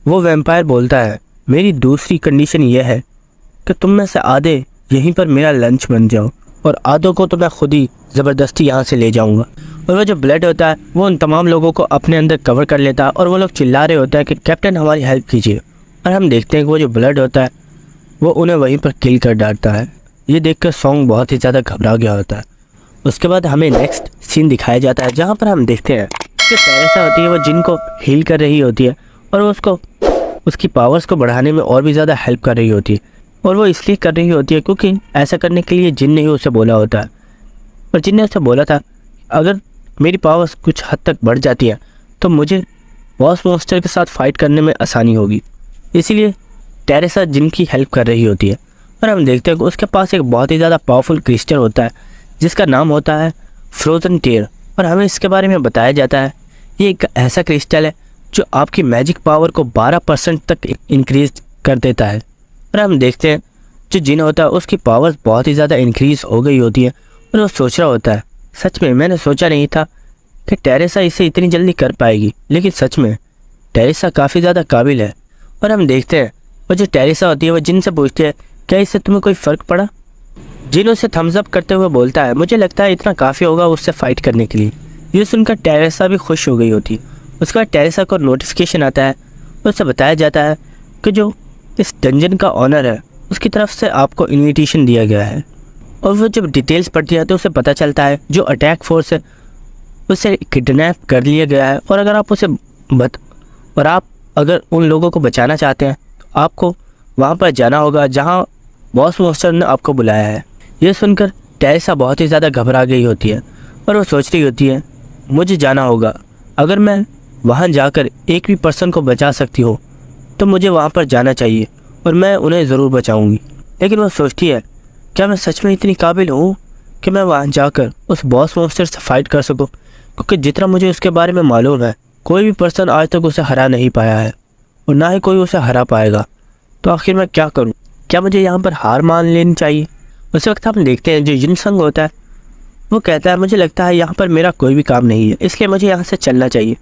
वो वैम्पायर बोलता है, मेरी दूसरी कंडीशन ये है कि तुम में से आधे यहीं पर मेरा लंच बन जाओ और आधों को तो मैं खुद ही ज़बरदस्ती यहाँ से ले जाऊँगा। और वो जो ब्लड होता है वो उन तमाम लोगों को अपने अंदर कवर कर लेता है और वो लोग चिल्ला रहे होता है कि कैप्टन हमारी हेल्प कीजिए। और हम देखते हैं कि वो जो ब्लड होता है वो उन्हें वहीं पर किल कर डालता है। ये देखकर सॉन्ग बहुत ही ज़्यादा घबरा गया होता है। उसके बाद हमें नेक्स्ट सीन दिखाया जाता है जहाँ पर हम देखते हैं कि टेरेसा होती है, वो जिन को हील कर रही होती है और वो उसको उसकी पावर्स को बढ़ाने में और भी ज़्यादा हेल्प कर रही होती है। और वो इसलिए कर रही होती है क्योंकि ऐसा करने के लिए जिन ने ही उसे बोला होता है और जिन ने उसे बोला था, अगर मेरी पावर्स कुछ हद तक बढ़ जाती है तो मुझे बॉस मॉन्स्टर के साथ फाइट करने में आसानी होगी। इसीलिए टेरेसा जिन की हेल्प कर रही होती है। और हम देखते हैं कि उसके पास एक बहुत ही ज़्यादा पावरफुल क्रिस्टल होता है जिसका नाम होता है फ्रोज़न टेयर। और हमें इसके बारे में बताया जाता है, ये एक ऐसा क्रिस्टल है जो आपकी मैजिक पावर को 12% तक इंक्रीज कर देता है। और हम देखते हैं जो जिन होता है उसकी पावर बहुत ही ज़्यादा इंक्रीज़ हो गई होती है और वो सोच रहा होता है, सच में मैंने सोचा नहीं था कि टेरेसा इसे इतनी जल्दी कर पाएगी, लेकिन सच में टेरेसा काफ़ी ज़्यादा काबिल है। और हम देखते हैं वो जो टेरेसा होती है वो जिन से पूछती है, क्या इससे तुम्हें कोई फ़र्क पड़ा? जिन उसे थम्स अप करते हुए बोलता है, मुझे लगता है इतना काफ़ी होगा उससे फ़ाइट करने के लिए। ये सुनकर टेरेसा भी खुश हो गई होती है। उसके बाद टेरेसा को नोटिफिकेशन आता है, उससे बताया जाता है कि जो इस डंजन का ऑनर है उसकी तरफ से आपको इन्विटेशन दिया गया है। और वो जब डिटेल्स पढ़ती है तो उसे पता चलता है जो अटैक फोर्स है उसे किडनैप कर लिया गया है और अगर उन लोगों को बचाना चाहते हैं तो आपको वहाँ पर जाना होगा जहाँ बॉस मॉन्स्टर ने आपको बुलाया है। ये सुनकर टेरेसा बहुत ही ज़्यादा घबरा गई होती है और वो सोच रही होती है, मुझे जाना होगा, अगर मैं वहाँ जाकर एक भी पर्सन को बचा सकती हो तो मुझे वहाँ पर जाना चाहिए और मैं उन्हें ज़रूर बचाऊँगी। लेकिन वो सोचती है, क्या मैं सच में इतनी काबिल हूँ कि मैं वहाँ जाकर उस बॉस मॉन्स्टर से फाइट कर सकूँ? क्योंकि जितना मुझे उसके बारे में मालूम है कोई भी पर्सन आज तक उसे हरा नहीं पाया है और ना ही कोई उसे हरा पाएगा। तो आखिर मैं क्या करूं? क्या मुझे यहाँ पर हार मान लेनी चाहिए? उस वक्त हम देखते हैं जो जिनसंग होता है वो कहता है मुझे लगता है यहाँ पर मेरा कोई भी काम नहीं है, इसलिए मुझे यहाँ से चलना चाहिए।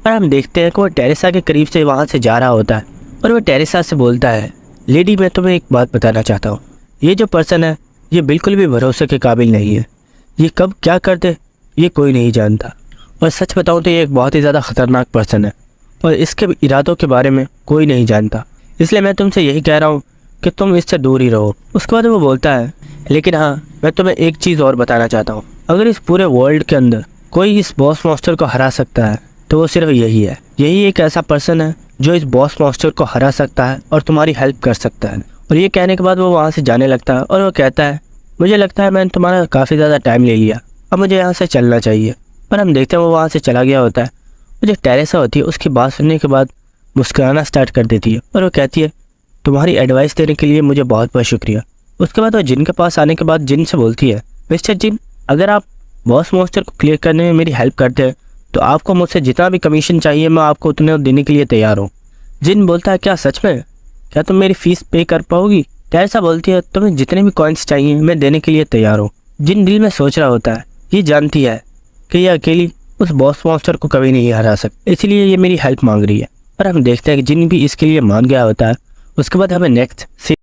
और हम देखते हैं कि वो टेरेसा के करीब से वहाँ से जा रहा होता है और वो टेरेसा से बोलता है, लेडी मैं तुम्हें एक बात बताना चाहता हूँ, ये जो पर्सन है ये बिल्कुल भी भरोसे के काबिल नहीं है। ये कब क्या कर दे ये कोई नहीं जानता और सच बताऊँ तो ये एक बहुत ही ज़्यादा ख़तरनाक पर्सन है और इसके इरादों के बारे में कोई नहीं जानता। इसलिए मैं तुमसे यही कह रहा हूँ कि तुम इससे दूर ही रहो। उसके बाद वो बोलता है, लेकिन हाँ मैं तुम्हें एक चीज़ और बताना चाहता हूँ, अगर इस पूरे वर्ल्ड के अंदर कोई इस बॉस मॉन्स्टर को हरा सकता है तो वो सिर्फ यही है। यही एक ऐसा पर्सन है जो इस बॉस मॉन्स्टर को हरा सकता है और तुम्हारी हेल्प कर सकता है। और ये कहने के बाद वो वहाँ से जाने लगता है और वो कहता है, मुझे लगता है मैंने तुम्हारा काफ़ी ज़्यादा टाइम ले लिया, अब मुझे यहाँ से चलना चाहिए। और हम देखते हैं वो वहाँ से चला गया होता है। वो जो टेरेसा होती है उसकी बात सुनने के बाद मुस्कुराना स्टार्ट कर देती है और वो कहती है, तुम्हारी एडवाइस देने के लिए मुझे बहुत बहुत शुक्रिया। उसके बाद वो जिन के पास आने के बाद जिन से बोलती है, मिस्टर जिन अगर आप बॉस मॉन्स्टर को क्लियर करने में मेरी हेल्प करते हैं तो आपको मुझसे जितना भी कमीशन चाहिए मैं आपको उतने देने के लिए तैयार हूँ। जिन बोलता है, क्या सच में? क्या तुम मेरी फ़ीस पे कर पाओगी? टेरेसा बोलती है, तुम्हें जितने भी कॉइन्स चाहिए मैं देने के लिए तैयार हूँ। जिन दिल में सोच रहा होता है, ये जानती है कि ये अकेली उस बॉस मॉन्स्टर को कभी नहीं हरा सकती, इसलिए ये मेरी हेल्प मांग रही है। और हम देखते हैं कि जिन भी इसके लिए मान गया होता है। उसके बाद हमें नेक्स्ट